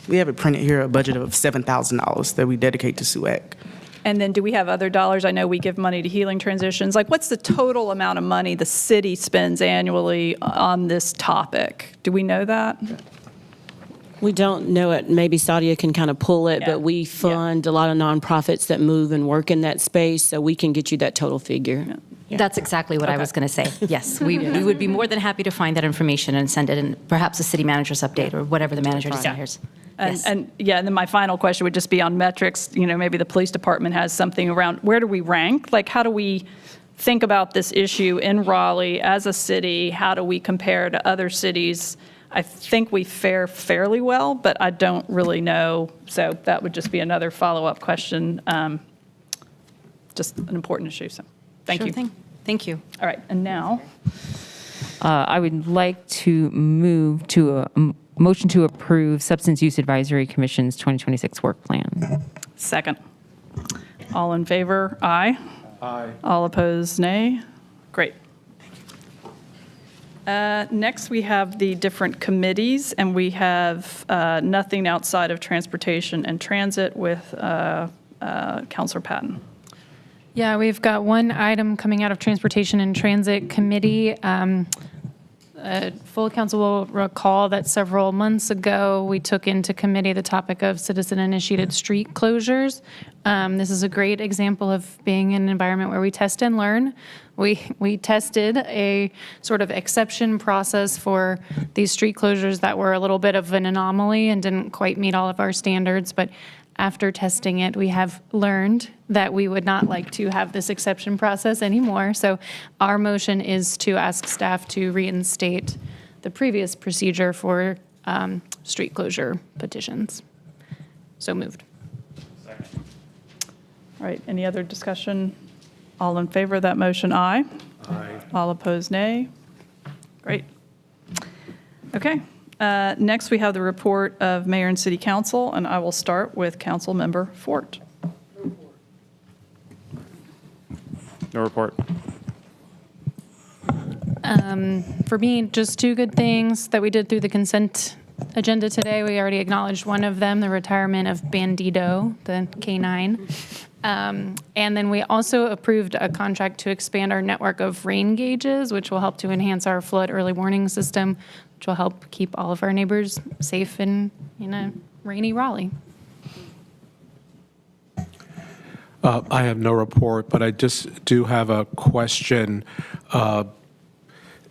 We have it printed here, a budget of $7,000 that we dedicate to SUAC. And then do we have other dollars? I know we give money to Healing Transitions. Like, what's the total amount of money the city spends annually on this topic? Do we know that? We don't know it. Maybe Sadia can kind of pull it, but we fund a lot of nonprofits that move and work in that space, so we can get you that total figure. Yeah. That's exactly what I was going to say. Yes, we would be more than happy to find that information and send it in perhaps a city manager's update or whatever the manager desires. And then my final question would just be on metrics. Maybe the police department has something around where do we rank? Like, how do we think about this issue in Raleigh as a city? How do we compare to other cities? I think we fare fairly well, but I don't really know. So that would just be another follow-up question. Just an important issue. So thank you. Thing. Thank you. All right. And now I would like to move to a motion to approve Substance Use Advisory Commission's 2026 work plan. Second. All in favor? Aye. Aye. All opposed? Nay. Great. Next, we have the different committees, and we have nothing outside of transportation and transit with Councilor Patton. Yeah, we've got one item coming out of Transportation and Transit Committee. Full council will recall that several months ago, we took into committee the topic of citizen-initiated street closures. This is a great example of being in an environment where we test and learn. We tested a sort of exception process for these street closures that were a little bit of an anomaly and didn't quite meet all of our standards, but after testing it, we have learned that we would not like to have this exception process anymore. So our motion is to ask staff to reinstate the previous procedure for street closure petitions. So moved. Second. All right, any other discussion? All in favor of that motion, aye. Aye. All opposed, nay. Great. Okay. Next, we have the report of Mayor and City Council, and I will start with Council Member Fort. No report. For me, just two good things that we did through the consent agenda today. We already acknowledged one of them, the retirement of Bandito, the K9. And then we also approved a contract to expand our network of rain gauges, which will help to enhance our flood early warning system, which will help keep all of our neighbors safe in a rainy Raleigh. I have no report, but I just do have a question.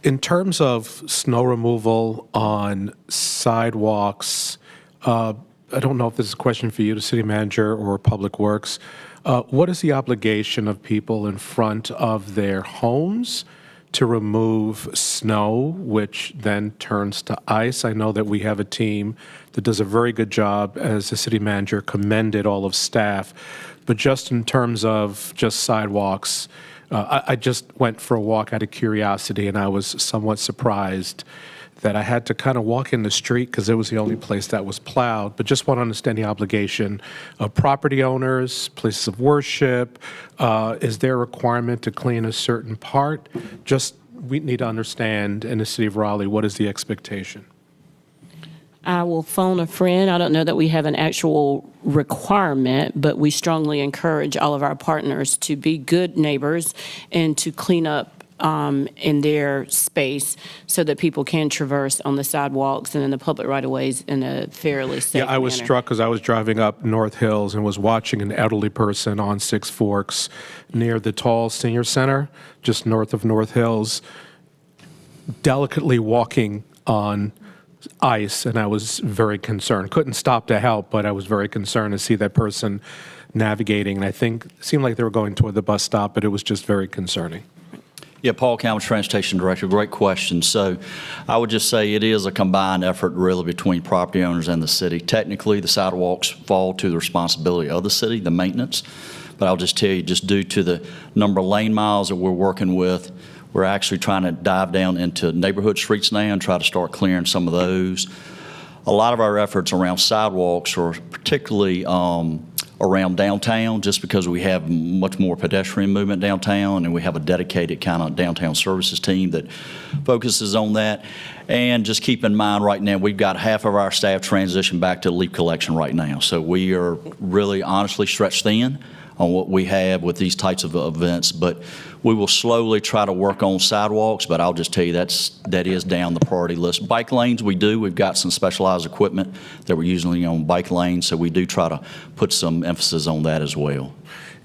In terms of snow removal on sidewalks, I don't know if this is a question for you, the city manager or Public Works. What is the obligation of people in front of their homes to remove snow, which then turns to ice? I know that we have a team that does a very good job, as the city manager commended all of staff. But just in terms of just sidewalks, I just went for a walk out of curiosity, and I was somewhat surprised that I had to kind of walk in the street because it was the only place that was plowed. But just want to understand the obligation of property owners, places of worship. Is there a requirement to clean a certain part? Just, we need to understand in the city of Raleigh, what is the expectation? I will phone a friend. I don't know that we have an actual requirement, but we strongly encourage all of our partners to be good neighbors and to clean up in their space so that people can traverse on the sidewalks and in the public right-of-ways in a fairly safe manner. Yeah, I was struck because I was driving up North Hills and was watching an elderly person on Six Forks near the Tall Senior Center, just north of North Hills, delicately walking on ice, and I was very concerned. Couldn't stop to help, but I was very concerned to see that person navigating. And I think it seemed like they were going toward the bus stop, but it was just very concerning. Yeah, Paul Campbell, Transportation Director. Great question. So I would just say it is a combined effort really between property owners and the city. Technically, the sidewalks fall to the responsibility of the city, the maintenance. But I'll just tell you, just due to the number of lane miles that we're working with, we're actually trying to dive down into neighborhood streets now and try to start clearing some of those. A lot of our efforts around sidewalks are particularly around downtown, just because we have much more pedestrian movement downtown, and we have a dedicated kind of downtown services team that focuses on that. And just keep in mind right now, we've got half of our staff transition back to leaf collection right now. So we are really honestly stretched thin on what we have with these types of events, but we will slowly try to work on sidewalks, but I'll just tell you that is down the priority list. Bike lanes, we've got some specialized equipment that we're using on bike lanes, so we do try to put some emphasis on that as well.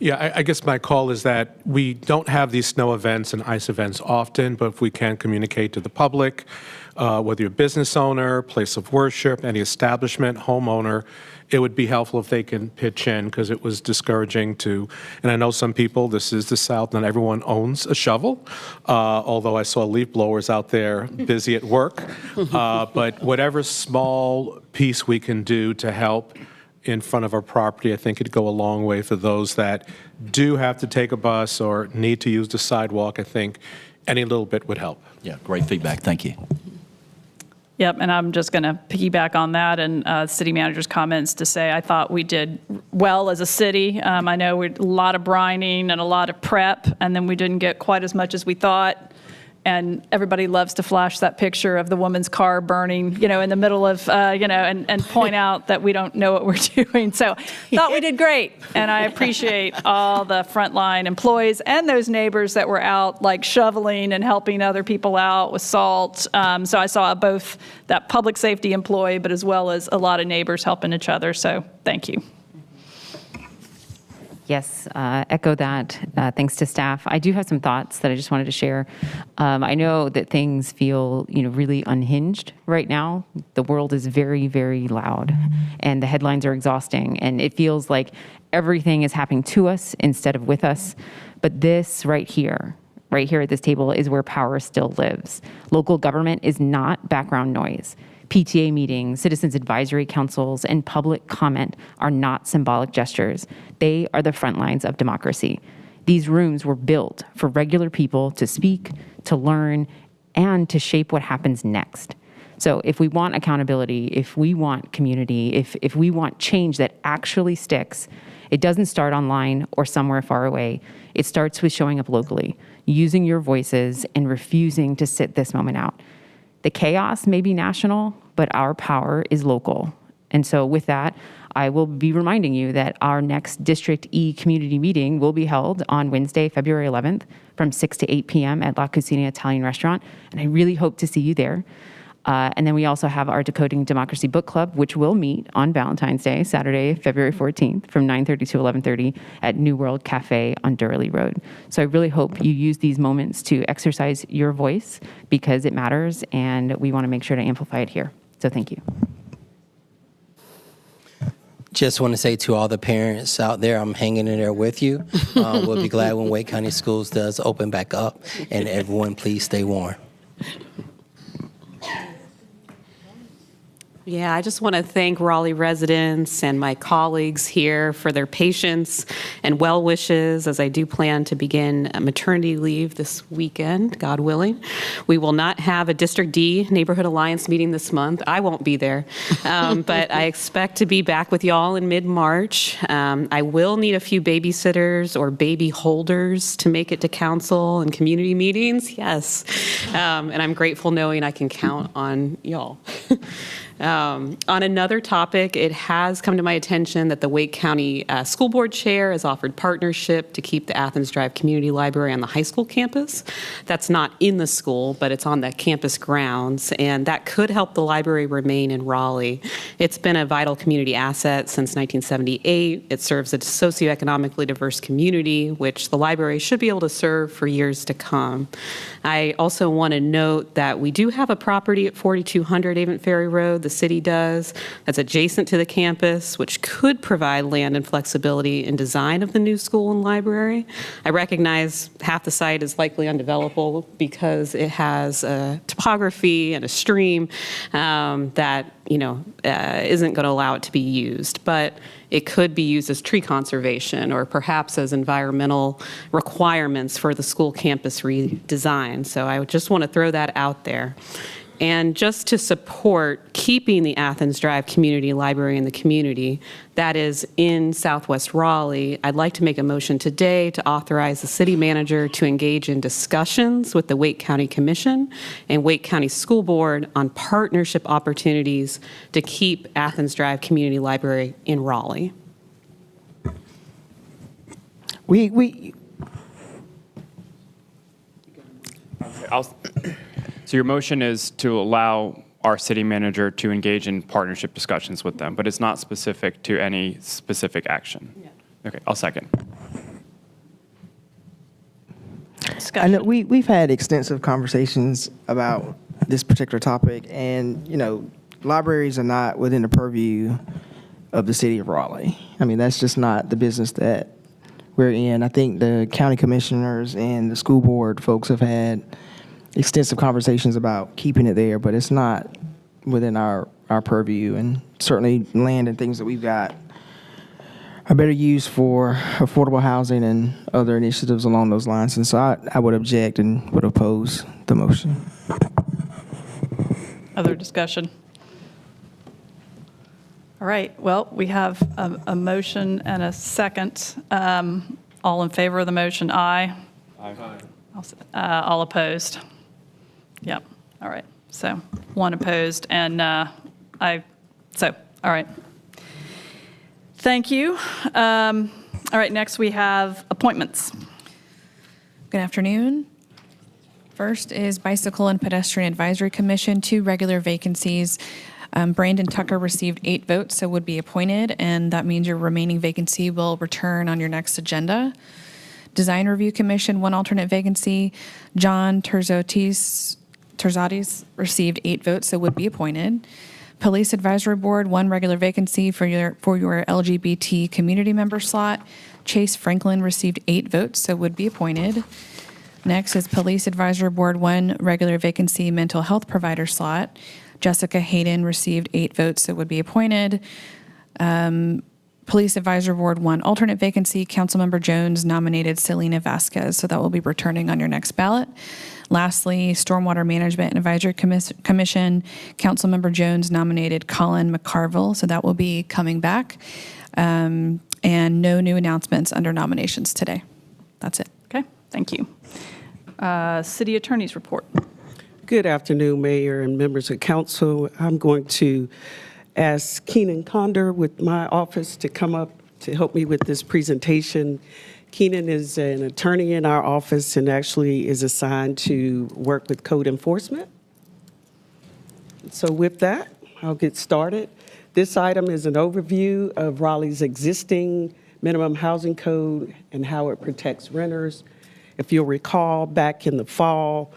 Yeah, I guess my call is that we don't have these snow events and ice events often, but if we can communicate to the public, whether you're a business owner, place of worship, any establishment, homeowner, it would be helpful if they can pitch in, because it was discouraging to, and I know some people, this is the South, not everyone owns a shovel, although I saw leaf blowers out there busy at work. But whatever small piece we can do to help in front of our property, I think it'd go a long way for those that do have to take a bus or need to use the sidewalk. I think any little bit would help. Yeah, great feedback. Thank you. Yep, and I'm just going to piggyback on that and city manager's comments to say I thought we did well as a city. I know we had a lot of brining and a lot of prep, and then we didn't get quite as much as we thought. And everybody loves to flash that picture of the woman's car burning, in the middle of, and point out that we don't know what we're doing. So thought we did great. And I appreciate all the frontline employees and those neighbors that were out like shoveling and helping other people out with salt. So I saw both that public safety employee, but as well as a lot of neighbors helping each other. So thank you. Yes, echo that. Thanks to staff. I do have some thoughts that I just wanted to share. I know that things feel, really unhinged right now. The world is very, very loud, and the headlines are exhausting, and it feels like everything is happening to us instead of with us. But this right here at this table is where power still lives. Local government is not background noise. PTA meetings, citizens advisory councils, and public comment are not symbolic gestures. They are the front lines of democracy. These rooms were built for regular people to speak, to learn, and to shape what happens next. So if we want accountability, if we want community, if we want change that actually sticks, It doesn't start online or somewhere far away. It starts with showing up locally, using your voices, and refusing to sit this moment out. The chaos may be national, but our power is local. And so with that, I will be reminding you that our next District E community meeting will be held on Wednesday, February 11th from 6 to 8 p.m. at La Cucina Italian Restaurant, and I really hope to see you there. And then we also have our Decoding Democracy Book Club, which will meet on Valentine's Day, Saturday, February 14th from 9:30 to 11:30 at New World Cafe on Durley Road. So I really hope you use these moments to exercise your voice because it matters, and we want to make sure to amplify it here. So thank you. Just want to say to all the parents out there, I'm hanging in there with you. We'll be glad when Wake County Schools does open back up, and everyone please stay warm. Yeah, I just want to thank Raleigh residents and my colleagues here for their patience and well wishes as I do plan to begin maternity leave this weekend, God willing. We will not have a District D Neighborhood Alliance meeting this month. I won't be there, but I expect to be back with y'all in mid-March. I will need a few babysitters or baby holders to make it to council and community meetings, yes. And I'm grateful knowing I can count on y'all. On another topic, it has come to my attention that the Wake County School Board Chair has offered partnership to keep the Athens Drive Community Library on the high school campus. That's not in the school, but it's on the campus grounds, and that could help the library remain in Raleigh. It's been a vital community asset since 1978. It serves a socioeconomically diverse community, which the library should be able to serve for years to come. I also want to note that we do have a property at 4200 Avon Ferry Road. The city does, that's adjacent to the campus, which could provide land and flexibility in design of the new school and library. I recognize half the site is likely undevelopable because it has a topography and a stream that isn't going to allow it to be used, but it could be used as tree conservation or perhaps as environmental requirements for the school campus redesign. So I would just want to throw that out there. And just to support keeping the Athens Drive Community Library in the community that is in Southwest Raleigh, I'd like to make a motion today to authorize the city manager to engage in discussions with the Wake County Commission and Wake County School Board on partnership opportunities to keep Athens Drive Community Library in Raleigh. So your motion is to allow our city manager to engage in partnership discussions with them, but it's not specific to any specific action. Yeah. Okay, I'll second. I know we've had extensive conversations about this particular topic, and libraries are not within the purview of the city of Raleigh. I mean, that's just not the business that we're in. I think the county commissioners and the school board folks have had extensive conversations about keeping it there, but it's not within our purview, and certainly land and things that we've got are better used for affordable housing and other initiatives along those lines. And so I would object and would oppose the motion. Other discussion? All right, well, we have a motion and a second. All in favor of the motion, aye. Aye. All opposed? Yep, all right, so one opposed, and all right. Thank you. All right, next we have appointments. Good afternoon. First is Bicycle and Pedestrian Advisory Commission, 2 regular vacancies. Brandon Tucker received 8 votes, so would be appointed, and that means your remaining vacancy will return on your next agenda. Design Review Commission, 1 alternate vacancy. John Terzatis received 8 votes, so would be appointed. Police Advisory Board, 1 regular vacancy for your LGBT community member slot. Chase Franklin received 8 votes, so would be appointed. Next is Police Advisory Board, 1 regular vacancy mental health provider slot. Jessica Hayden received 8 votes, so would be appointed. Police Advisory Board, 1 alternate vacancy. Councilmember Jones nominated Selena Vasquez, so that will be returning on your next ballot. Lastly, Stormwater Management and Advisory Commission, Councilmember Jones nominated Colin McCarville, so that will be coming back. and no new announcements under nominations today. That's it. Okay, thank you. City Attorney's report. Good afternoon, Mayor and members of council. I'm going to ask Keenan Condor with my office to come up to help me with this presentation. Keenan is an attorney in our office and actually is assigned to work with code enforcement. So with that, I'll get started. This item is an overview of Raleigh's existing minimum housing code and how it protects renters. If you'll recall, back in the fall,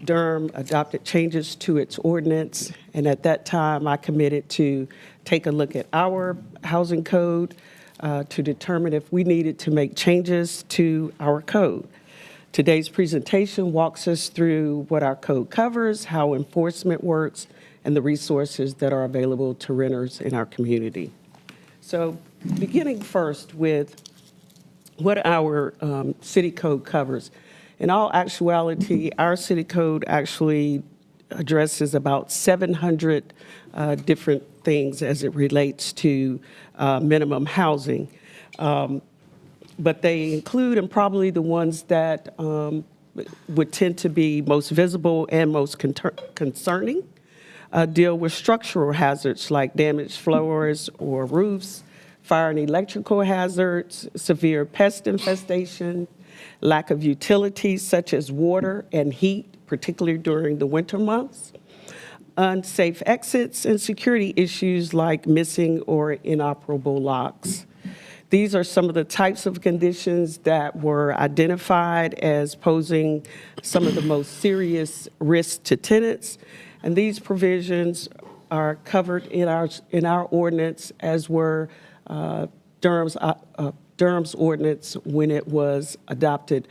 Durham adopted changes to its ordinance, and at that time, I committed to take a look at our housing code to determine if we needed to make changes to our code. Today's presentation walks us through what our code covers, how enforcement works, and the resources that are available to renters in our community. So beginning first with what our city code covers. In all actuality, our city code actually addresses about 700 different things as it relates to minimum housing. But they include, and probably the ones that would tend to be most visible and most concerning, deal with structural hazards like damaged floors or roofs, fire and electrical hazards, severe pest infestation, lack of utilities such as water and heat, particularly during the winter months, unsafe exits, and security issues like missing or inoperable locks. These are some of the types of conditions that were identified as posing some of the most serious risks to tenants, and these provisions are covered in our ordinance, as were Durham's ordinance when it was adopted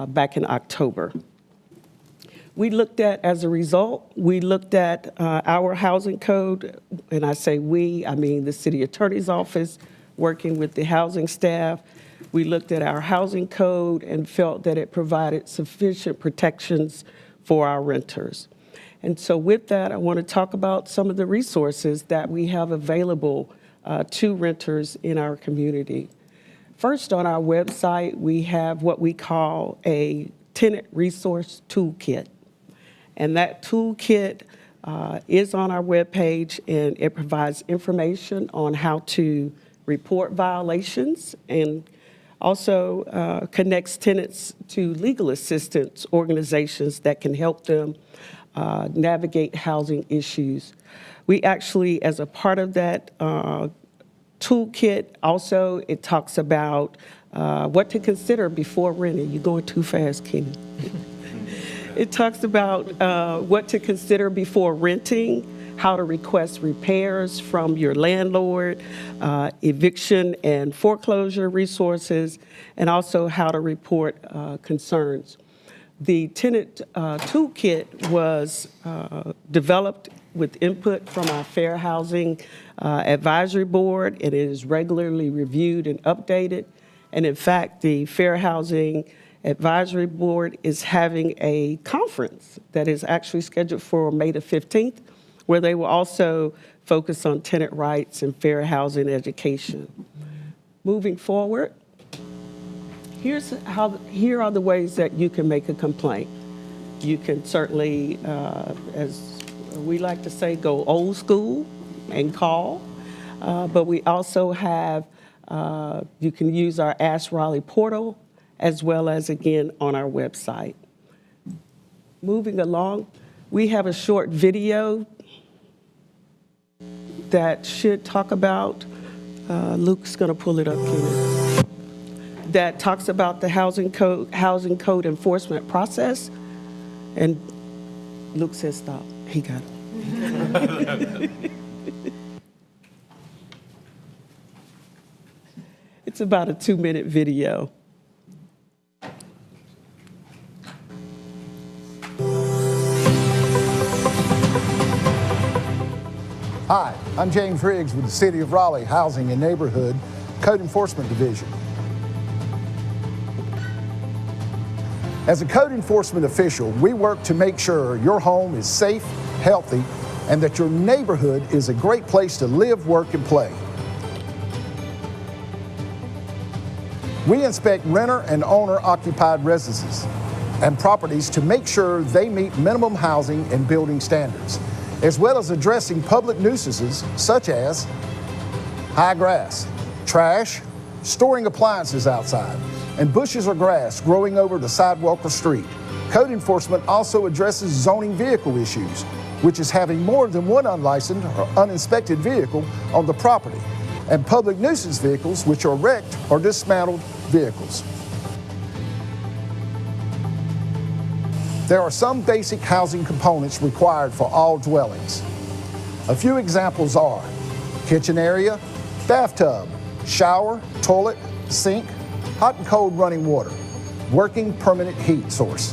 back in October. As a result, we looked at our housing code, and I say we, I mean the city attorney's office, working with the housing staff. We looked at our housing code and felt that it provided sufficient protections for our renters. And so with that, I want to talk about some of the resources that we have available to renters in our community. First, on our website, we have what we call a tenant resource toolkit. And that toolkit is on our webpage, and it provides information on how to report violations and also connects tenants to legal assistance organizations that can help them navigate housing issues. We actually, as a part of that toolkit, also it talks about what to consider before renting. You're going too fast, Kenny. It talks about what to consider before renting, how to request repairs from your landlord, eviction and foreclosure resources, and also how to report concerns. The tenant toolkit was developed with input from our Fair Housing Advisory Board, and it is regularly reviewed and updated. And in fact, the Fair Housing Advisory Board is having a conference that is actually scheduled for May the 15th, where they will also focus on tenant rights and fair housing education. Moving forward, here are the ways that you can make a complaint. You can certainly, as we like to say, go old school and call, but we also have, you can use our Ask Raleigh portal, as well as, again, on our website. Moving along, we have a short video that should talk about, Luke's going to pull it up here, that talks about the housing code enforcement process. And Luke says stop. He got it. It's about a 2-minute video. Hi, I'm James Riggs with the City of Raleigh Housing and Neighborhood Code Enforcement Division. As a code enforcement official, we work to make sure your home is safe, healthy, and that your neighborhood is a great place to live, work, and play. We inspect renter and owner-occupied residences and properties to make sure they meet minimum housing and building standards, as well as addressing public nuisances such as high grass, trash, storing appliances outside, and bushes or grass growing over the sidewalk or street. Code enforcement also addresses zoning vehicle issues, which is having more than one unlicensed or uninspected vehicle on the property, and public nuisance vehicles, which are wrecked or dismantled vehicles. There are some basic housing components required for all dwellings. A few examples are kitchen area, bathtub, shower, toilet, sink, hot and cold running water, working permanent heat source.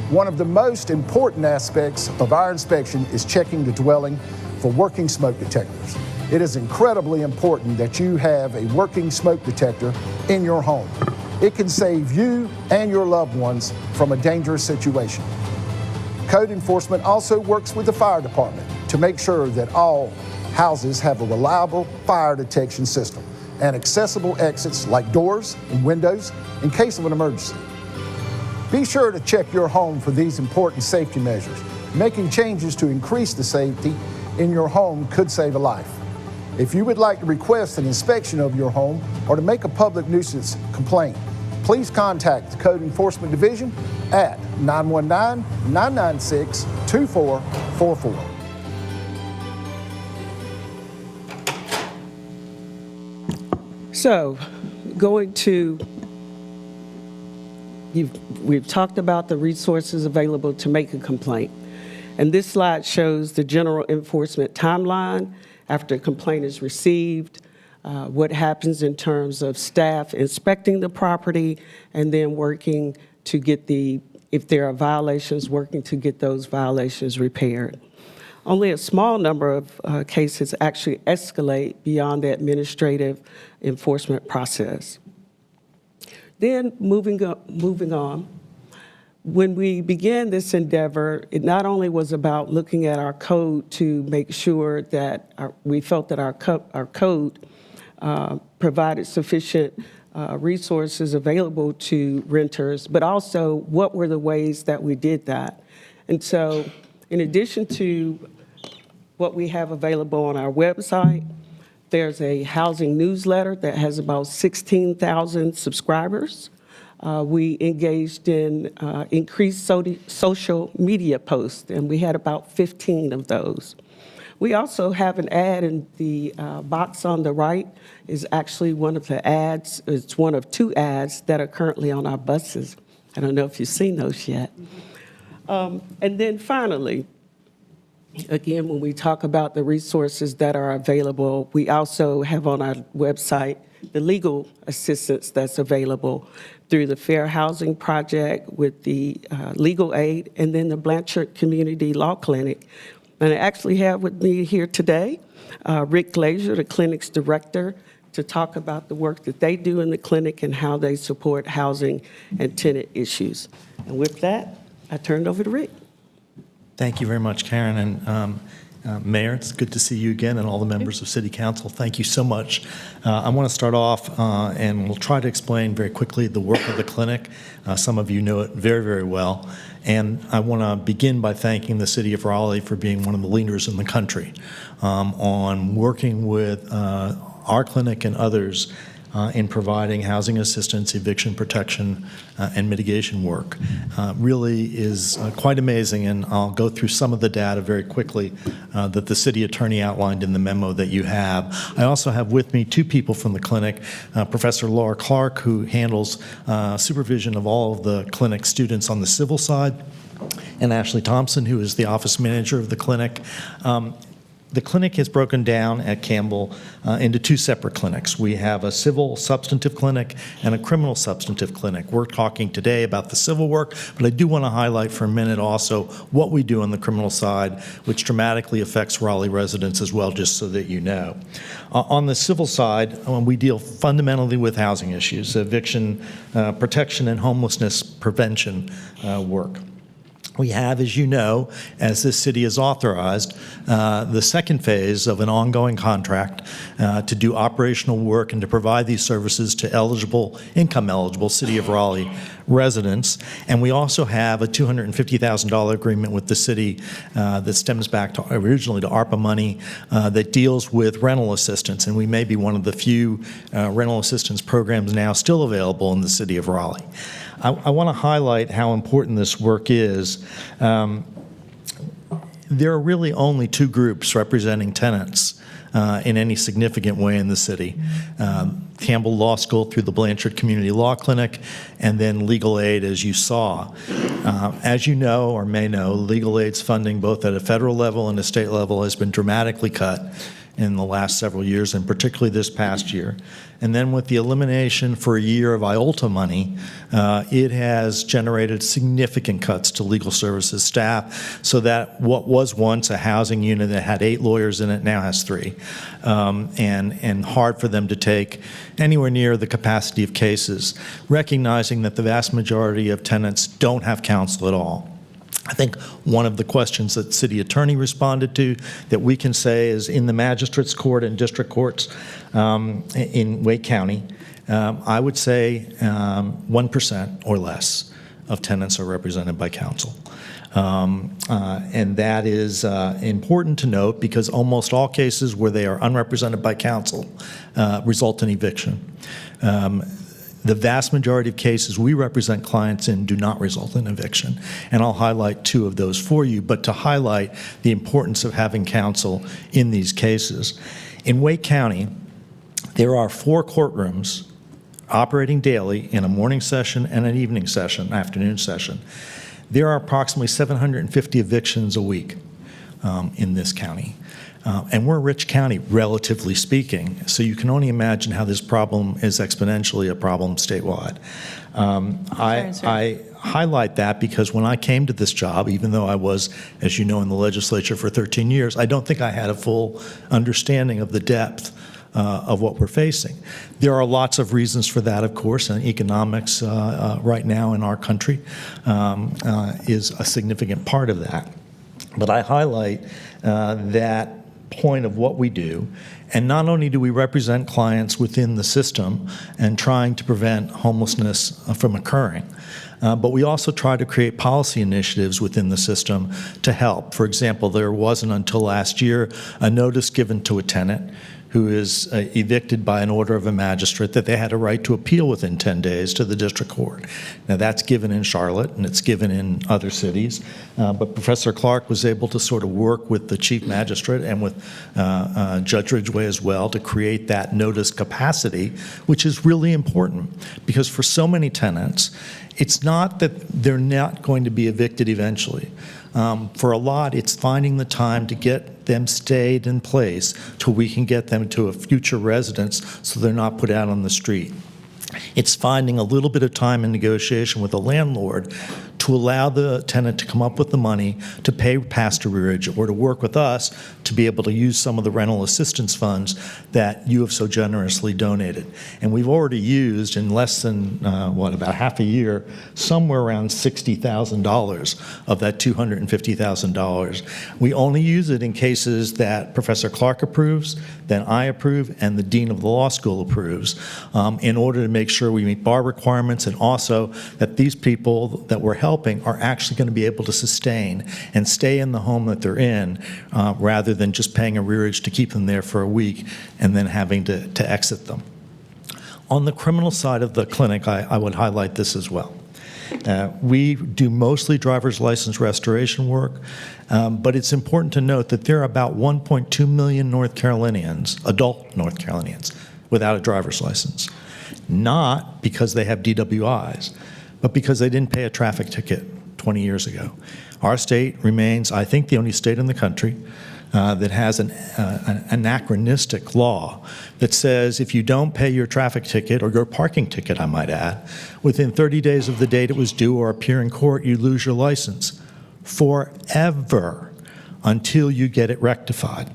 One of the most important aspects of our inspection is checking the dwelling for working smoke detectors. It is incredibly important that you have a working smoke detector in your home. It can save you and your loved ones from a dangerous situation. Code enforcement also works with the fire department to make sure that all houses have a reliable fire detection system and accessible exits like doors and windows in case of an emergency. Be sure to check your home for these important safety measures. Making changes to increase the safety in your home could save a life. If you would like to request an inspection of your home or to make a public nuisance complaint, please contact the Code Enforcement Division at 919-996-2444. So, going to, we've talked about the resources available to make a complaint. And this slide shows the general enforcement timeline after a complaint is received, what happens in terms of staff inspecting the property, and then working to get if there are violations, working to get those violations repaired. Only a small number of cases actually escalate beyond the administrative enforcement process. Then moving on, when we began this endeavor, it not only was about looking at our code to make sure that we felt that our code provided sufficient resources available to renters, but also what were the ways that we did that. And so in addition to what we have available on our website, there's a housing newsletter that has about 16,000 subscribers. We engaged in increased social media posts, and we had about 15 of those. We also have an ad in the box on the right is actually one of the ads. It's one of two ads that are currently on our buses. I don't know if you've seen those yet. And then finally, again, when we talk about the resources that are available, we also have on our website the legal assistance that's available through the Fair Housing Project with the legal aid, and then the Blanchard Community Law Clinic. And I actually have with me here today Rick Glazier, the clinic's director, to talk about the work that they do in the clinic and how they support housing and tenant issues. And with that, I turn it over to Rick. Thank you very much, Karen. And Mayor, it's good to see you again, and all the members of City Council. Thank you so much. I want to start off, and we'll try to explain very quickly the work of the clinic. Some of you know it very, very well. And I want to begin by thanking the City of Raleigh for being one of the leaders in the country on working with our clinic and others in providing housing assistance, eviction protection, and mitigation work. Really is quite amazing, and I'll go through some of the data very quickly that the city attorney outlined in the memo that you have. I also have with me two people from the clinic, Professor Laura Clark, who handles supervision of all of the clinic students on the civil side, and Ashley Thompson, who is the office manager of the clinic. The clinic is broken down at Campbell into two separate clinics. We have a civil substantive clinic and a criminal substantive clinic. We're talking today about the civil work, but I do want to highlight for a minute also what we do on the criminal side, which dramatically affects Raleigh residents as well, just so that you know. On the civil side, we deal fundamentally with housing issues, eviction, protection, and homelessness prevention work. We have, as you know, as this city has authorized, the second phase of an ongoing contract to do operational work and to provide these services to income-eligible City of Raleigh residents. And we also have a $250,000 agreement with the city that stems back to originally to ARPA money that deals with rental assistance. And we may be one of the few rental assistance programs now still available in the City of Raleigh. I want to highlight how important this work is. There are really only two groups representing tenants in any significant way in the city. Campbell Law School through the Blanchard Community Law Clinic, and then legal aid, as you saw. As you know or may know, legal aid's funding both at a federal level and a state level has been dramatically cut in the last several years, and particularly this past year. And then with the elimination for a year of IOLTA money, it has generated significant cuts to legal services staff, so that what was once a housing unit that had 8 lawyers in it now has 3, and hard for them to take anywhere near the capacity of cases, recognizing that the vast majority of tenants don't have counsel at all. I think one of the questions that city attorney responded to that we can say is in the magistrates court and district courts in Wake County, I would say 1% or less of tenants are represented by counsel. And that is important to note because almost all cases where they are unrepresented by counsel result in eviction. The vast majority of cases we represent clients in do not result in eviction. And I'll highlight 2 of those for you, but to highlight the importance of having counsel in these cases. In Wake County, there are 4 courtrooms operating daily in a morning session and an evening session, afternoon session. There are approximately 750 evictions a week in this county. And we're a rich county, relatively speaking, so you can only imagine how this problem is exponentially a problem statewide. I highlight that because when I came to this job, even though I was, as you know, in the legislature for 13 years, I don't think I had a full understanding of the depth of what we're facing. There are lots of reasons for that, of course, and economics right now in our country is a significant part of that. But I highlight that point of what we do, and not only do we represent clients within the system and trying to prevent homelessness from occurring, but we also try to create policy initiatives within the system to help. For example, there wasn't until last year a notice given to a tenant who is evicted by an order of a magistrate that they had a right to appeal within 10 days to the district court. Now that's given in Charlotte and it's given in other cities, but Professor Clark was able to sort of work with the chief magistrate and with Judge Ridgway as well to create that notice capacity, which is really important because for so many tenants, it's not that they're not going to be evicted eventually. For a lot, it's finding the time to get them stayed in place till we can get them to a future residence so they're not put out on the street. It's finding a little bit of time in negotiation with a landlord to allow the tenant to come up with the money to pay past arrearage or to work with us to be able to use some of the rental assistance funds that you have so generously donated. And we've already used in less than, about half a year, somewhere around $60,000 of that $250,000. We only use it in cases that Professor Clark approves, then I approve, and the Dean of the Law School approves in order to make sure we meet bar requirements and also that these people that we're helping are actually going to be able to sustain and stay in the home that they're in rather than just paying arrearage to keep them there for a week and then having to exit them. On the criminal side of the clinic, I would highlight this as well. We do mostly driver's license restoration work, but it's important to note that there are about 1.2 million North Carolinians, adult North Carolinians, without a driver's license. Not because they have DWIs, but because they didn't pay a traffic ticket 20 years ago. Our state remains, I think, the only state in the country that has an anachronistic law that says if you don't pay your traffic ticket, or your parking ticket, I might add, within 30 days of the date it was due or appear in court, you lose your license forever until you get it rectified.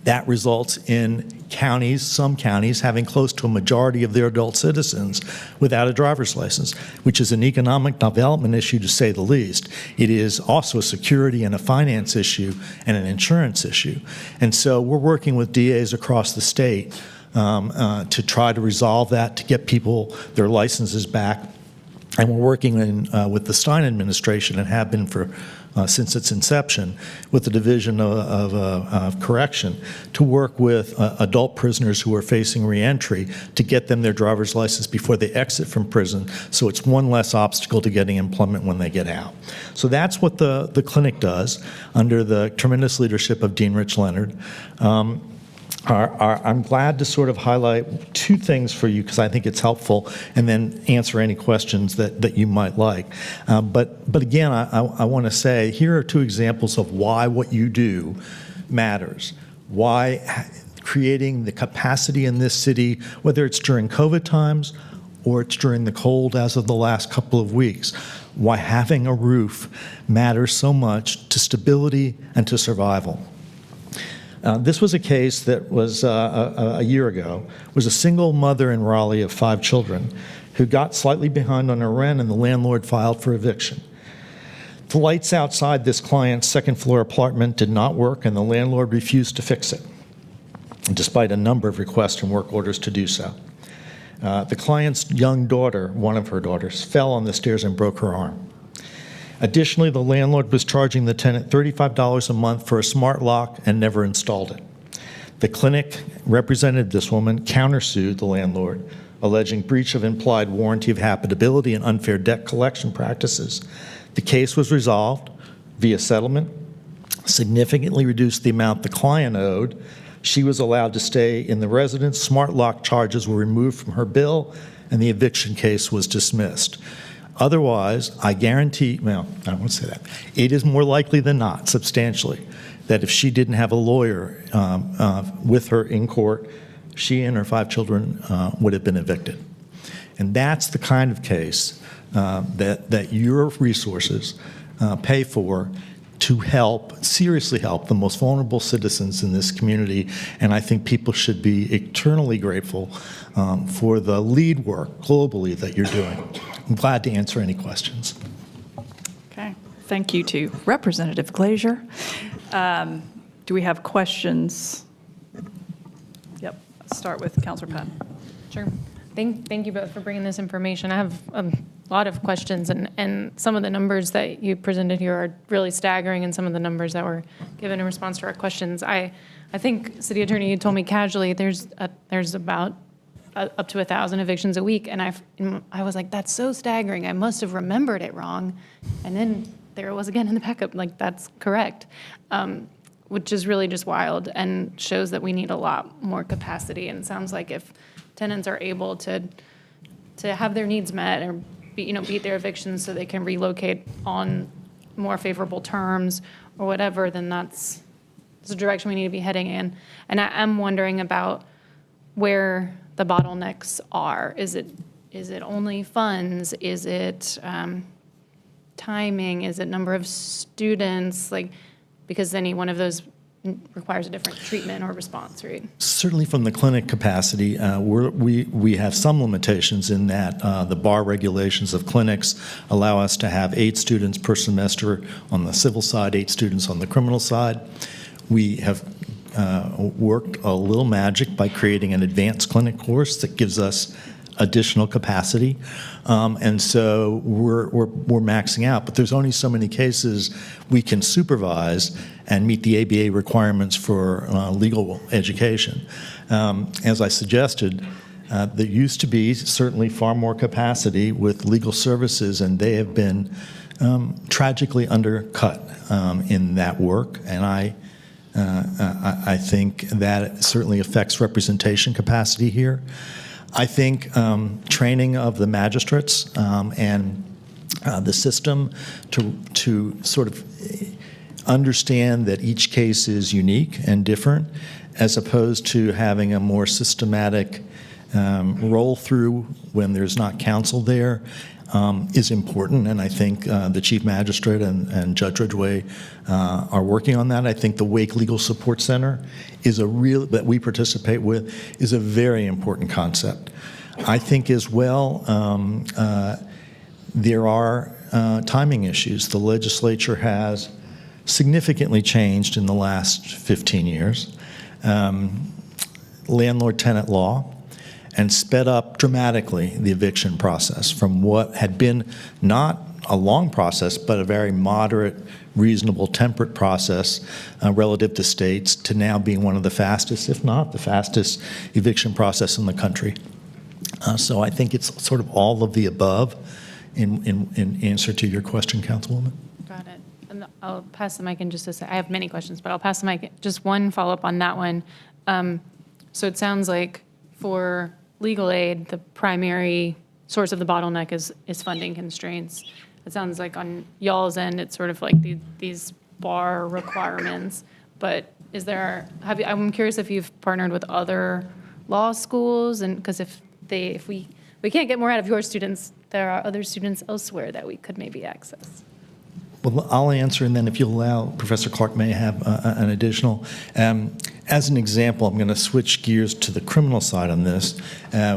That results in counties, some counties, having close to a majority of their adult citizens without a driver's license, which is an economic development issue to say the least. It is also a security and a finance issue and an insurance issue. And so we're working with DAs across the state to try to resolve that, to get people their licenses back. And we're working with the Stein administration, and have been for since its inception, with the Division of Correction, to work with adult prisoners who are facing reentry to get them their driver's license before they exit from prison, so it's one less obstacle to getting employment when they get out. So that's what the clinic does under the tremendous leadership of Dean Rich Leonard. I'm glad to sort of highlight two things for you because I think it's helpful, and then answer any questions that you might like. But again, I want to say here are two examples of why what you do matters. Why creating the capacity in this city, whether it's during COVID times or it's during the cold as of the last couple of weeks, why having a roof matters so much to stability and to survival. This was a case that was a year ago. It was a single mother in Raleigh of 5 children who got slightly behind on her rent, and the landlord filed for eviction. The lights outside this client's second-floor apartment did not work, and the landlord refused to fix it, despite a number of requests and work orders to do so. The client's young daughter, one of her daughters, fell on the stairs and broke her arm. Additionally, the landlord was charging the tenant $35 a month for a smart lock and never installed it. The clinic represented this woman, countersued the landlord, alleging breach of implied warranty of habitability and unfair debt collection practices. The case was resolved via settlement, significantly reduced the amount the client owed. She was allowed to stay in the residence. Smart lock charges were removed from her bill, and the eviction case was dismissed. Otherwise, I guarantee, well, I won't say that. It is more likely than not, substantially, that if she didn't have a lawyer with her in court, she and her 5 children would have been evicted. And that's the kind of case that your resources pay for to help, seriously help, the most vulnerable citizens in this community. And I think people should be eternally grateful for the lead work globally that you're doing. I'm glad to answer any questions. Okay. Thank you to Representative Glazier. Do we have questions? Yep. Let's start with Councilor Patton. Sure. Thank you both for bringing this information. I have a lot of questions, and some of the numbers that you presented here are really staggering, and some of the numbers that were given in response to our questions. I think, City Attorney, you told me casually there's about up to 1,000 evictions a week, and I was like, that's so staggering. I must have remembered it wrong, and then there it was again in the backup. Like, that's correct, which is really just wild and shows that we need a lot more capacity. And it sounds like if tenants are able to have their needs met or beat their evictions so they can relocate on more favorable terms or whatever, then that's the direction we need to be heading in. And I'm wondering about where the bottlenecks are. Is it only funds? Is it timing? Is it number of students? Because any one of those requires a different treatment or response, right? Certainly from the clinic capacity, we have some limitations in that the bar regulations of clinics allow us to have 8 students per semester on the civil side, 8 students on the criminal side. We have worked a little magic by creating an advanced clinic course that gives us additional capacity. And so we're maxing out, but there's only so many cases we can supervise and meet the ABA requirements for legal education. As I suggested, there used to be certainly far more capacity with legal services, and they have been tragically undercut in that work. And I think that certainly affects representation capacity here. I think training of the magistrates and the system to sort of understand that each case is unique and different, as opposed to having a more systematic roll through when there's not counsel there. is important, and I think the Chief Magistrate and Judge Ridgway are working on that. I think the Wake Legal Support Center is that we participate with, is a very important concept. I think as well, there are timing issues. The legislature has significantly changed in the last 15 years. Landlord-tenant law, and sped up dramatically the eviction process from what had been not a long process, but a very moderate, reasonable, temperate process relative to states, to now being one of the fastest, if not the fastest, eviction process in the country. So I think it's sort of all of the above in answer to your question, Councilwoman. Got it. And I'll pass the mic in just a sec. I have many questions, but I'll pass the mic. Just one follow-up on that one. So it sounds like for legal aid, the primary source of the bottleneck is funding constraints. It sounds like on y'all's end, it's sort of like these bar requirements. But is there? I'm curious if you've partnered with other law schools, and because if we can't get more out of your students, there are other students elsewhere that we could maybe access. Well, I'll answer, and then if you'll allow, Professor Clark may have an additional. As an example, I'm going to switch gears to the criminal side on this.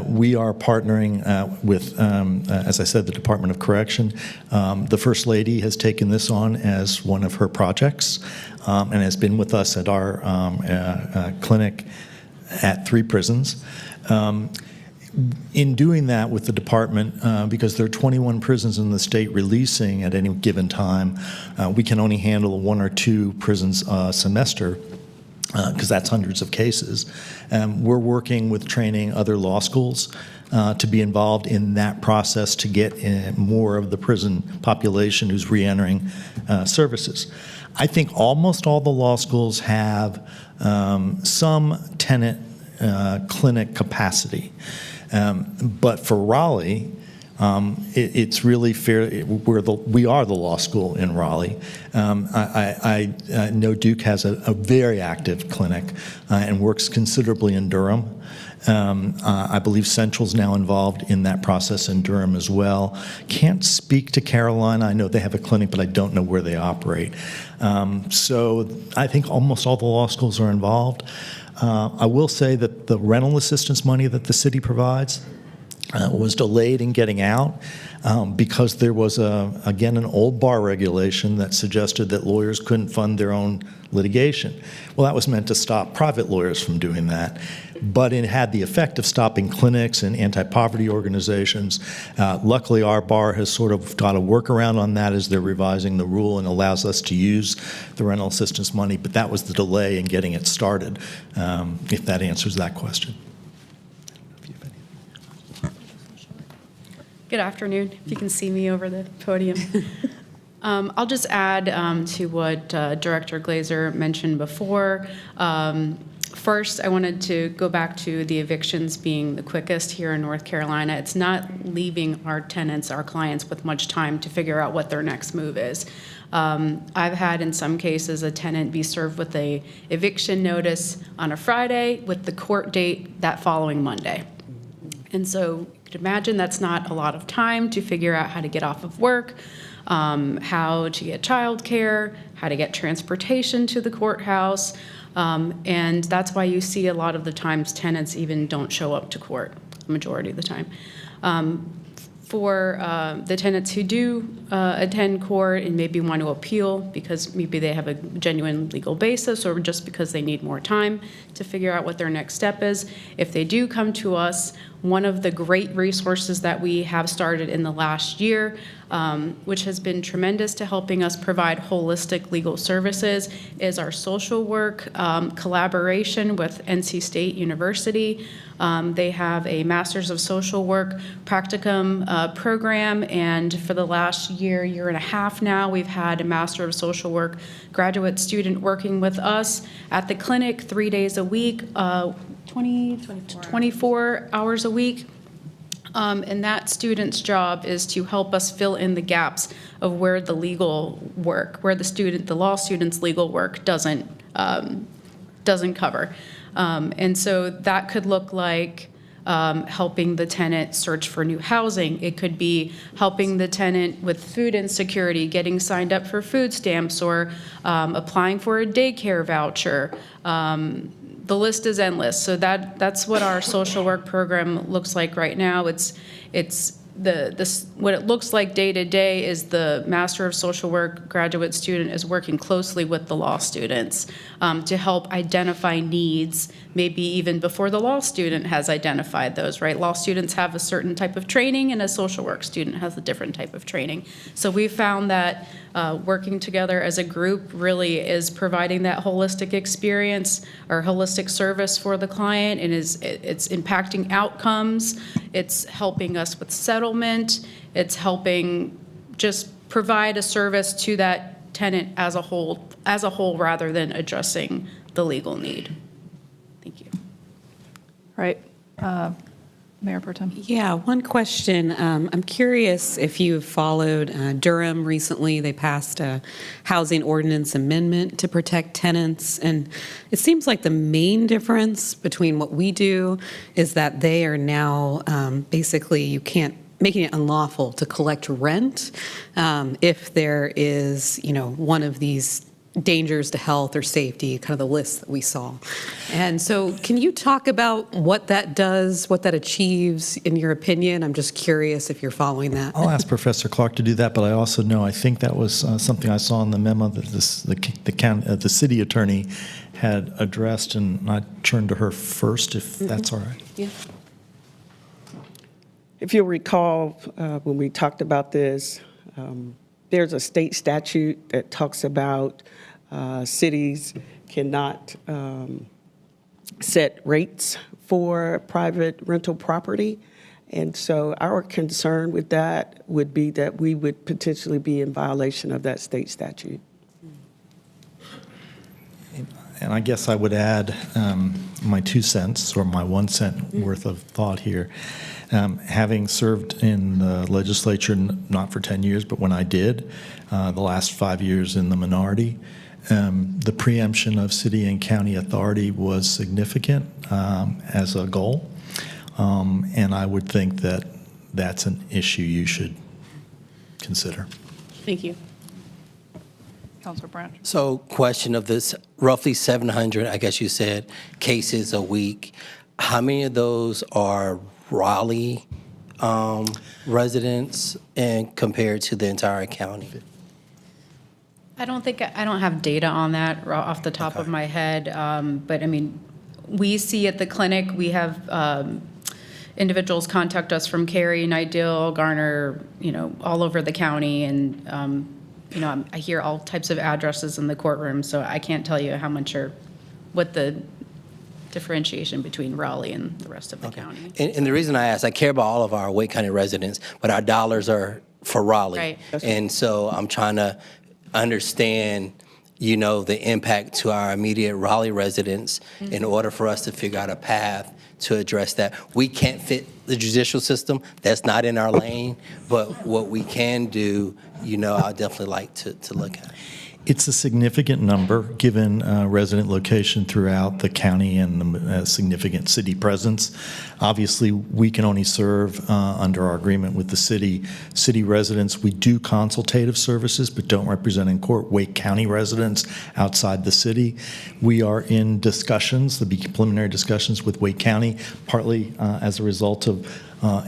We are partnering with, as I said, the Department of Correction. The First Lady has taken this on as one of her projects and has been with us at our clinic at 3 prisons. In doing that with the department, because there are 21 prisons in the state releasing at any given time, we can only handle 1 or 2 prisons a semester, because that's hundreds of cases. We're working with training other law schools to be involved in that process to get more of the prison population who's reentering services. I think almost all the law schools have some tenant clinic capacity. But for Raleigh, it's really fair. We are the law school in Raleigh. I know Duke has a very active clinic and works considerably in Durham. I believe Central's now involved in that process in Durham as well. Can't speak to Carolina. I know they have a clinic, but I don't know where they operate. So I think almost all the law schools are involved. I will say that the rental assistance money that the city provides was delayed in getting out because there was, again, an old bar regulation that suggested that lawyers couldn't fund their own litigation. Well, that was meant to stop private lawyers from doing that, but it had the effect of stopping clinics and anti-poverty organizations. Luckily, our bar has sort of got a workaround on that as they're revising the rule and allows us to use the rental assistance money, but that was the delay in getting it started, if that answers that question. Good afternoon, if you can see me over the podium. I'll just add to what Director Glazer mentioned before. First, I wanted to go back to the evictions being the quickest here in North Carolina. It's not leaving our tenants, our clients, with much time to figure out what their next move is. I've had, in some cases, a tenant be served with a eviction notice on a Friday with the court date that following Monday. And so you could imagine that's not a lot of time to figure out how to get off of work, how to get childcare, how to get transportation to the courthouse. And that's why you see a lot of the times tenants even don't show up to court, majority of the time. For the tenants who do attend court and maybe want to appeal because maybe they have a genuine legal basis or just because they need more time to figure out what their next step is, if they do come to us, one of the great resources that we have started in the last year, which has been tremendous to helping us provide holistic legal services, is our social work collaboration with NC State University. They have a Master's of Social Work practicum program, and for the last year and a half now, we've had a Master of Social Work graduate student working with us at the clinic 3 days a week, 24 hours a week. And that student's job is to help us fill in the gaps of where the legal work, where the law student's legal work doesn't cover. And so that could look like helping the tenant search for new housing. It could be helping the tenant with food insecurity, getting signed up for food stamps, or applying for a daycare voucher. The list is endless. So that's what our social work program looks like right now. What it looks like day to day is the Master of Social Work graduate student is working closely with the law students to help identify needs, maybe even before the law student has identified those, right? Law students have a certain type of training and a social work student has a different type of training. So we found that working together as a group really is providing that holistic experience or holistic service for the client, and it's impacting outcomes. It's helping us with settlement. It's helping just provide a service to that tenant as a whole rather than addressing the legal need. Thank you. Right. Mayor Pro Tem. Yeah, one question. I'm curious if you've followed Durham recently. They passed a housing ordinance amendment to protect tenants. And it seems like the main difference between what we do is that they are now basically you can't making it unlawful to collect rent if there is, one of these dangers to health or safety, kind of the list that we saw. And so can you talk about what that does, what that achieves in your opinion? I'm just curious if you're following that. I'll ask Professor Clark to do that, but I also know, I think that was something I saw in the memo that the city attorney had addressed, and I turn to her first, if that's all right. Yeah. If you'll recall, when we talked about this, there's a state statute that talks about cities cannot set rates for private rental property. And so our concern with that would be that we would potentially be in violation of that state statute. And I guess I would add my 2 cents or my 1 cent worth of thought here. Having served in the legislature, not for 10 years, but when I did, the last 5 years in the minority, the preemption of city and county authority was significant as a goal. And I would think that that's an issue you should consider. Thank you. Councilor Branch. So question of this, roughly 700, I guess you said, cases a week. How many of those are Raleigh residents and compared to the entire county? I don't have data on that off the top of my head, but I mean, we see at the clinic, we have individuals contact us from Cary, Nidell, Garner, all over the county, and I hear all types of addresses in the courtroom, so I can't tell you how much or what the differentiation between Raleigh and the rest of the county. And the reason I ask, I care about all of our Wake County residents, but our dollars are for Raleigh. Right. And so I'm trying to understand, the impact to our immediate Raleigh residents in order for us to figure out a path to address that. We can't fit the judicial system. That's not in our lane. But what we can do, I'd definitely like to look at. It's a significant number, given resident location throughout the county and the significant city presence. Obviously, we can only serve under our agreement with the city residents. We do consultative services, but don't represent in court Wake County residents outside the city. We are in discussions, the preliminary discussions with Wake County, partly as a result of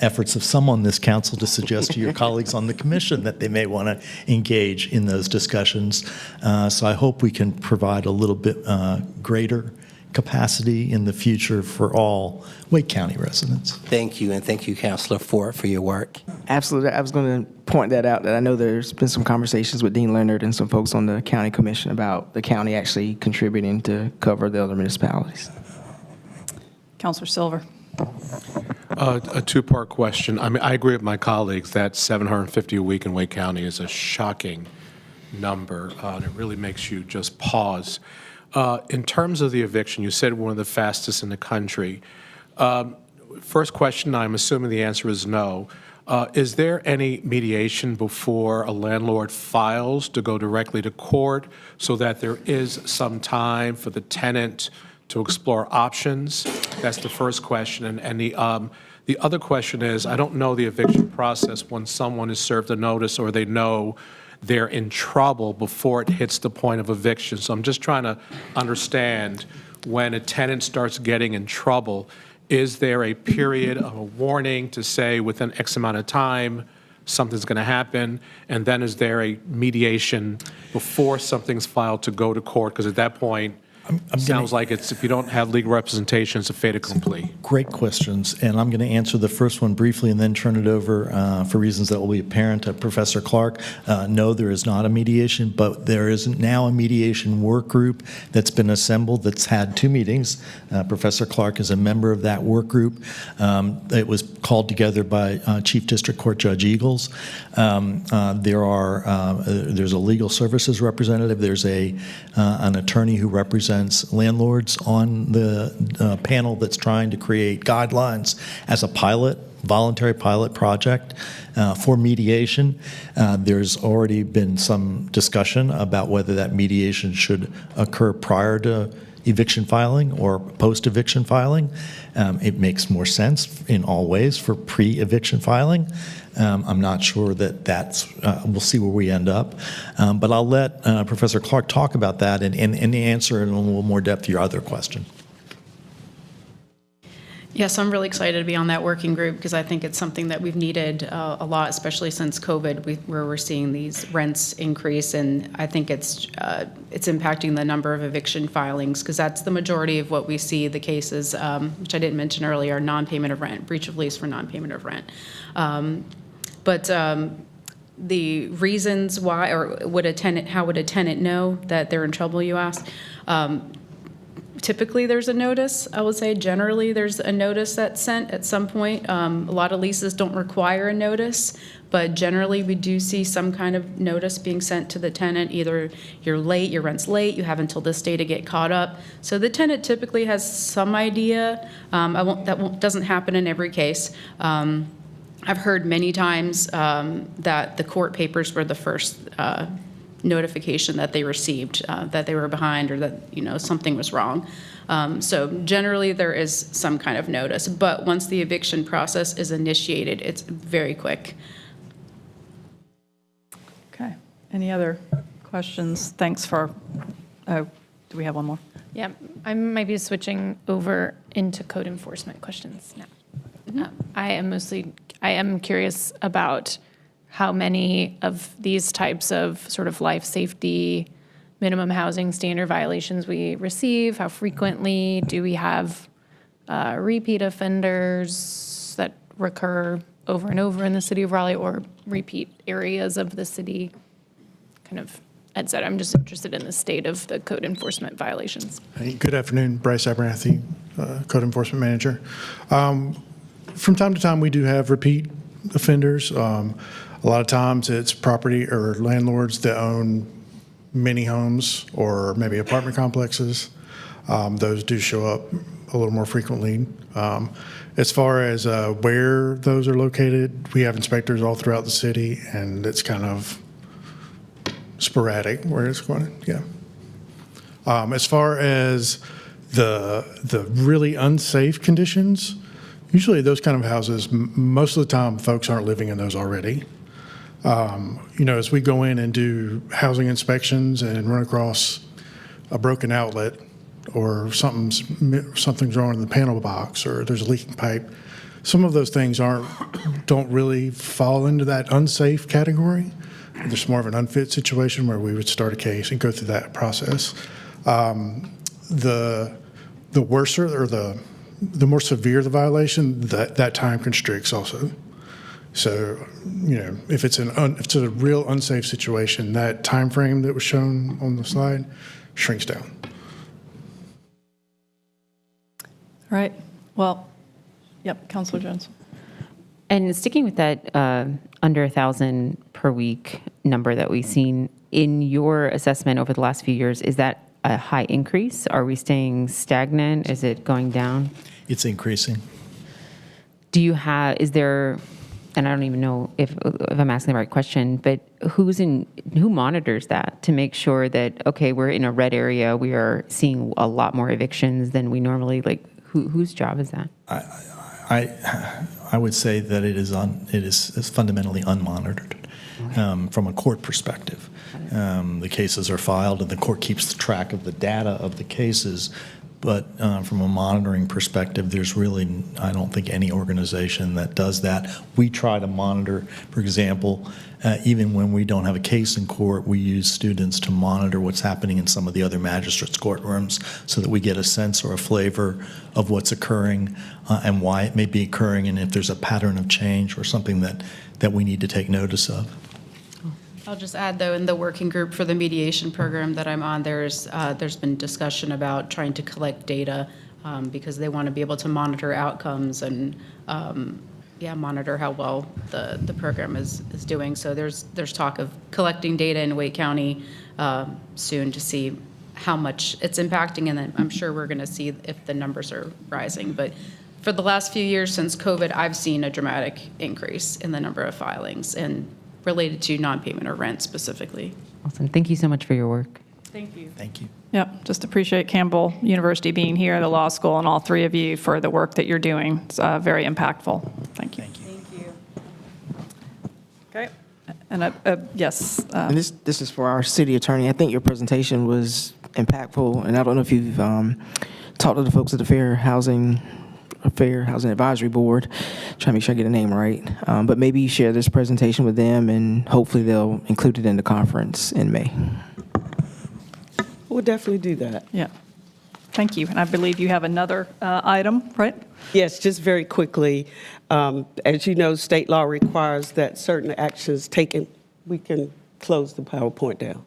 efforts of some on this council to suggest to your colleagues on the commission that they may want to engage in those discussions. So I hope we can provide a little bit greater capacity in the future for all Wake County residents. Thank you, and thank you, Councilor, for your work. Absolutely. I was going to point that out, that I know there's been some conversations with Dean Leonard and some folks on the county commission about the county actually contributing to cover the other municipalities. Councilor Silver. A two-part question. I mean, I agree with my colleagues that 750 a week in Wake County is a shocking number, and it really makes you just pause. In terms of the eviction, you said one of the fastest in the country. First question, I'm assuming the answer is no. Is there any mediation before a landlord files to go directly to court so that there is some time for the tenant to explore options? That's the first question. And the other question is, I don't know the eviction process when someone is served a notice or they know they're in trouble before it hits the point of eviction. So I'm just trying to understand, when a tenant starts getting in trouble, is there a period of a warning to say within X amount of time something's going to happen? And then is there a mediation before something's filed to go to court? Because at that point, sounds like it's, if you don't have legal representation, it's a fait accompli. Great questions, and I'm going to answer the first one briefly and then turn it over for reasons that will be apparent to Professor Clark. No, there is not a mediation, but there is now a mediation work group that's been assembled that's had 2 meetings. Professor Clark is a member of that work group. It was called together by Chief District Court Judge Eagles. There's a legal services representative. There's an attorney who represents landlords on the panel that's trying to create guidelines as a voluntary pilot project for mediation. There's already been some discussion about whether that mediation should occur prior to eviction filing or post-eviction filing. It makes more sense in all ways for pre-eviction filing. I'm not sure that's, we'll see where we end up. But I'll let Professor Clark talk about that and answer in a little more depth your other question. Yes, I'm really excited to be on that working group because I think it's something that we've needed a lot, especially since COVID, where we're seeing these rents increase, and I think it's impacting the number of eviction filings because that's the majority of what we see. The cases, which I didn't mention earlier, are non-payment of rent, breach of lease for non-payment of rent. But the reasons why, or how would a tenant know that they're in trouble, you asked? Typically, there's a notice. I would say generally there's a notice that's sent at some point. A lot of leases don't require a notice, but generally we do see some kind of notice being sent to the tenant. Either you're late, your rent's late, you have until this day to get caught up. So the tenant typically has some idea. Doesn't happen in every case. I've heard many times that the court papers were the first notification that they received, that they were behind or that something was wrong. So generally there is some kind of notice, but once the eviction process is initiated, it's very quick. Okay. Any other questions? Thanks for, do we have one more? Yeah, I might be switching over into code enforcement questions now. I am curious about how many of these types of sort of life safety, minimum housing standard violations we receive. How frequently do we have repeat offenders that recur over and over in the city of Raleigh, or repeat areas of the city? Kind of, Ed said, I'm just interested in the state of the code enforcement violations. Hey, good afternoon, Bryce Abernathy, Code Enforcement Manager. From time to time, we do have repeat offenders. A lot of times it's property or landlords that own many homes or maybe apartment complexes. Those do show up a little more frequently. As far as where those are located, we have inspectors all throughout the city, and it's kind of sporadic where it's going. Yeah. As far as the really unsafe conditions, usually those kind of houses, most of the time, folks aren't living in those already. As we go in and do housing inspections and run across a broken outlet or something's wrong in the panel box or there's a leaking pipe, some of those things don't really fall into that unsafe category. There's more of an unfit situation where we would start a case and go through that process. The worse or the more severe the violation, that time constricts also. So, if it's a real unsafe situation, that time frame that was shown on the slide shrinks down. All right. Well, yep, Councilor Jones. And sticking with that under 1,000 per week number that we've seen, in your assessment over the last few years, is that a high increase? Are we staying stagnant? Is it going down? It's increasing. Is there and I don't even know if I'm asking the right question, but who monitors that to make sure that, okay, we're in a red area, we are seeing a lot more evictions than we normally, like, whose job is that? I would say that it is fundamentally unmonitored from a court perspective. The cases are filed and the court keeps track of the data of the cases, but from a monitoring perspective, there's really, I don't think, any organization that does that. We try to monitor, for example, even when we don't have a case in court, we use students to monitor what's happening in some of the other magistrates' courtrooms so that we get a sense or a flavor of what's occurring and why it may be occurring, and if there's a pattern of change or something that we need to take notice of. I'll just add, though, in the working group for the mediation program that I'm on, there's been discussion about trying to collect data because they want to be able to monitor outcomes and monitor how well the program is doing. So there's talk of collecting data in Wake County soon to see how much it's impacting, and then I'm sure we're going to see if the numbers are rising. But for the last few years since COVID, I've seen a dramatic increase in the number of filings and related to non-payment or rent specifically. Awesome. Thank you so much for your work. Thank you. Thank you. Yep, just appreciate Campbell University being here, the law school, and all three of you for the work that you're doing. It's very impactful. Thank you. Thank you. Okay. And yes. And this is for our city attorney. I think your presentation was impactful, and I don't know if you've talked to the folks at the Fair Housing Advisory Board, trying to make sure I get the name right. But maybe you share this presentation with them, and hopefully they'll include it in the conference in May. We'll definitely do that. Yeah. Thank you. And I believe you have another item, right? Yes, just very quickly. As you know, state law requires that certain actions taken, we can close the PowerPoint down.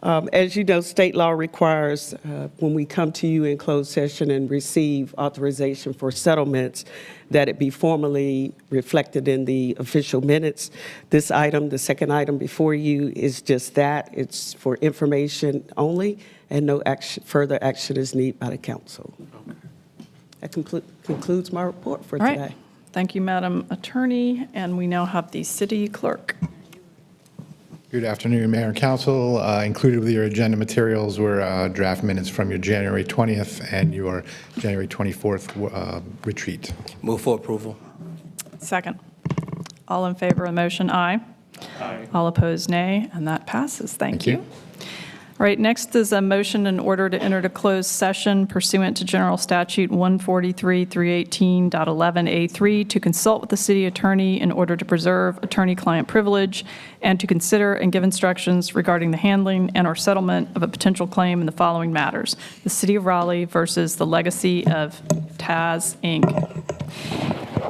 As you know, state law requires when we come to you in closed session and receive authorization for settlements, that it be formally reflected in the official minutes. This item, the second item before you, is just that. It's for information only, and no further action is needed by the council. That concludes my report for All today. right. Thank you, Madam Attorney. And we now have the city clerk. Good afternoon, Mayor and Council. Included with your agenda materials were draft minutes from your January 20th and your January 24th retreat. Move for approval. Second. All in favor of the motion, aye. Aye. All opposed, nay. And that passes. Thank you. All right, next is a motion in order to enter a closed session pursuant to General Statute 143-318.11A3 to consult with the city attorney in order to preserve attorney-client privilege and to consider and give instructions regarding the handling and or settlement of a potential claim in the following matters. The City of Raleigh versus the legacy of Taz, Inc.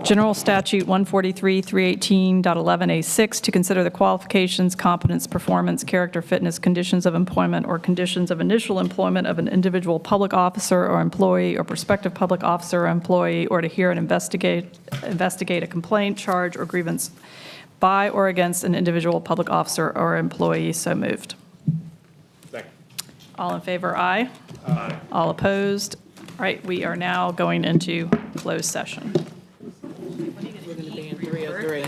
General Statute 143-318.11A6 to consider the qualifications, competence, performance, character, fitness, conditions of employment, or conditions of initial employment of an individual public officer or employee or prospective public officer or employee, or to hear and investigate a complaint, charge, or grievance by or against an individual public officer or employee. So moved. Second. All in favor, aye. Aye. All opposed? All right, we are now going into closed session. We're going to be in 303.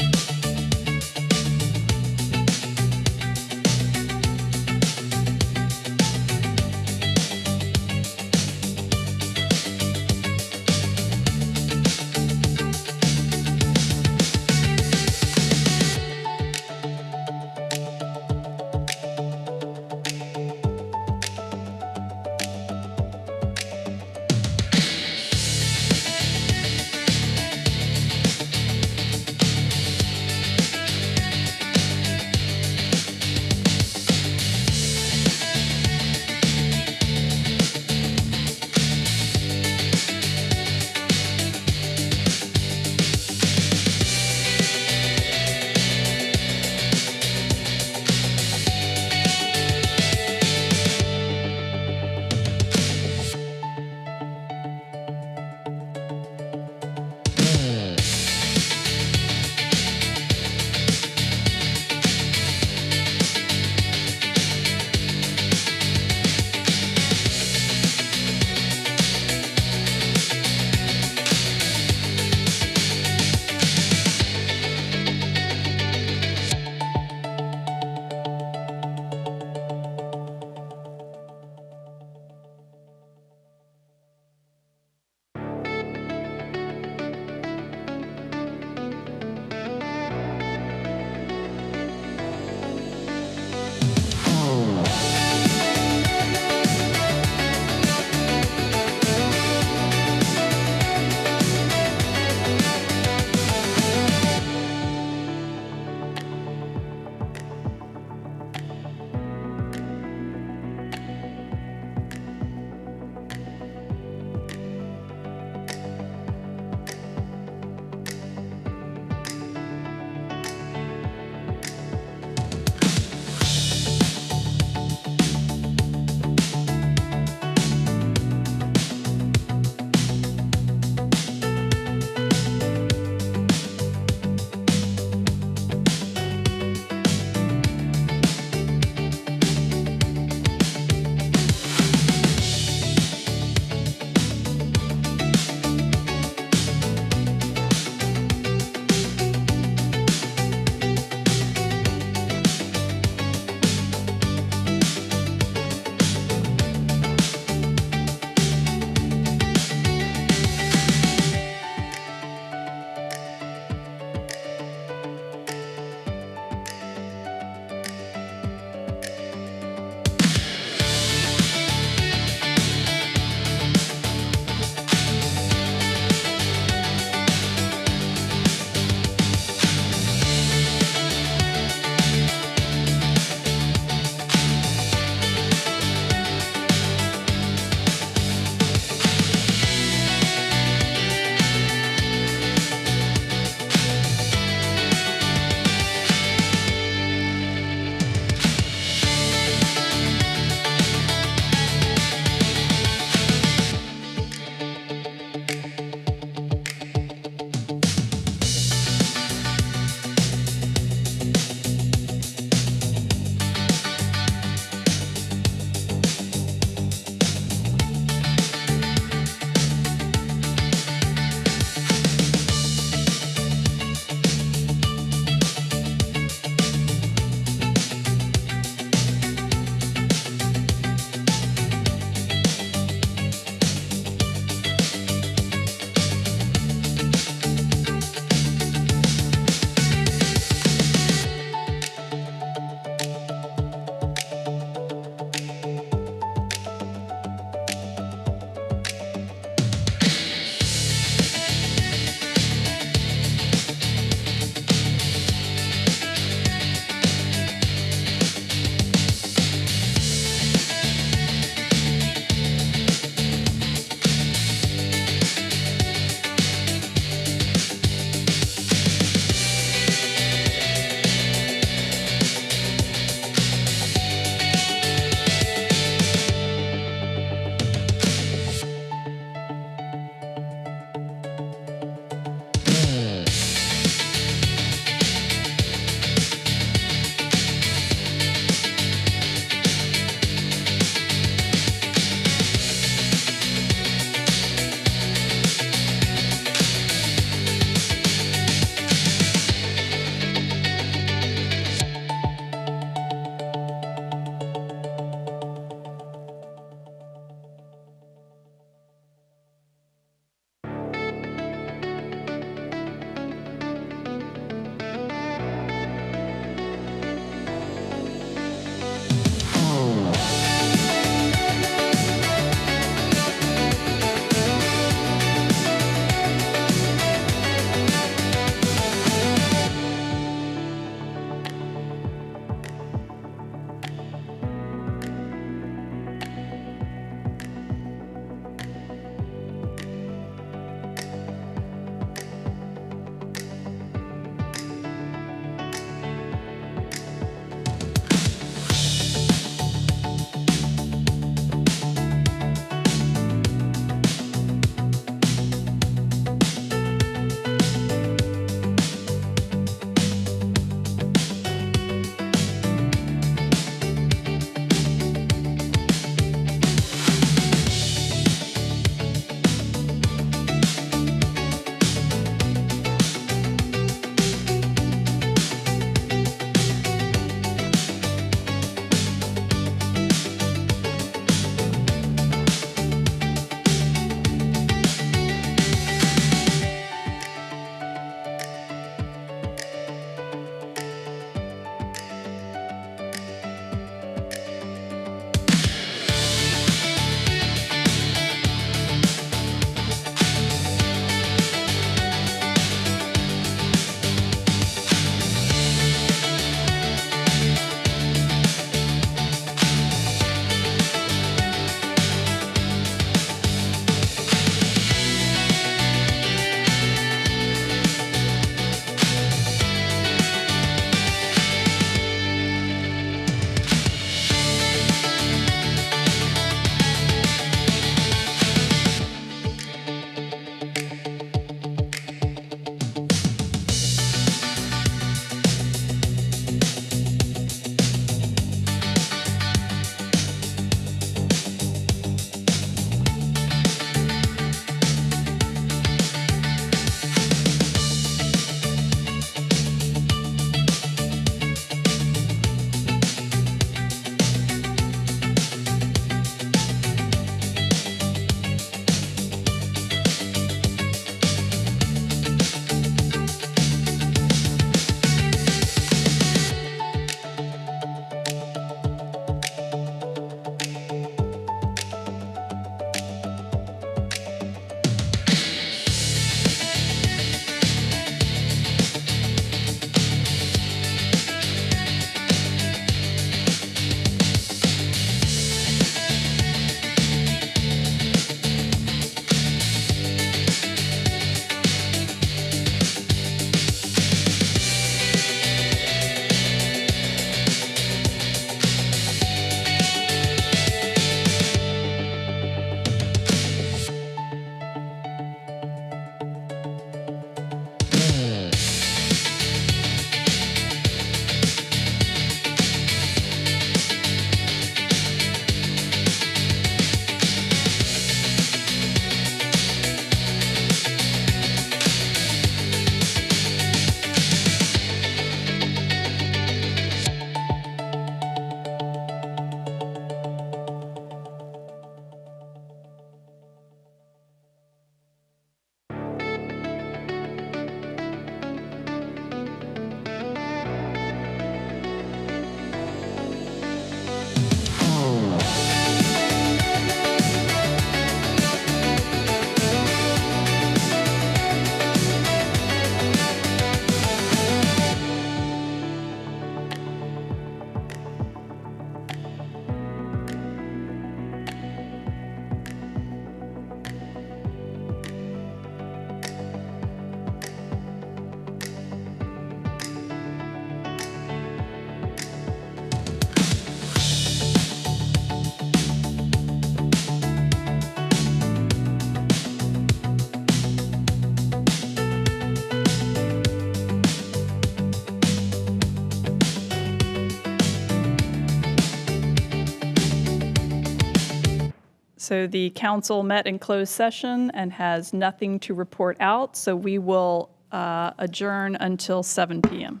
So the council met in closed session and has nothing to report out, so we will adjourn until 7 p.m.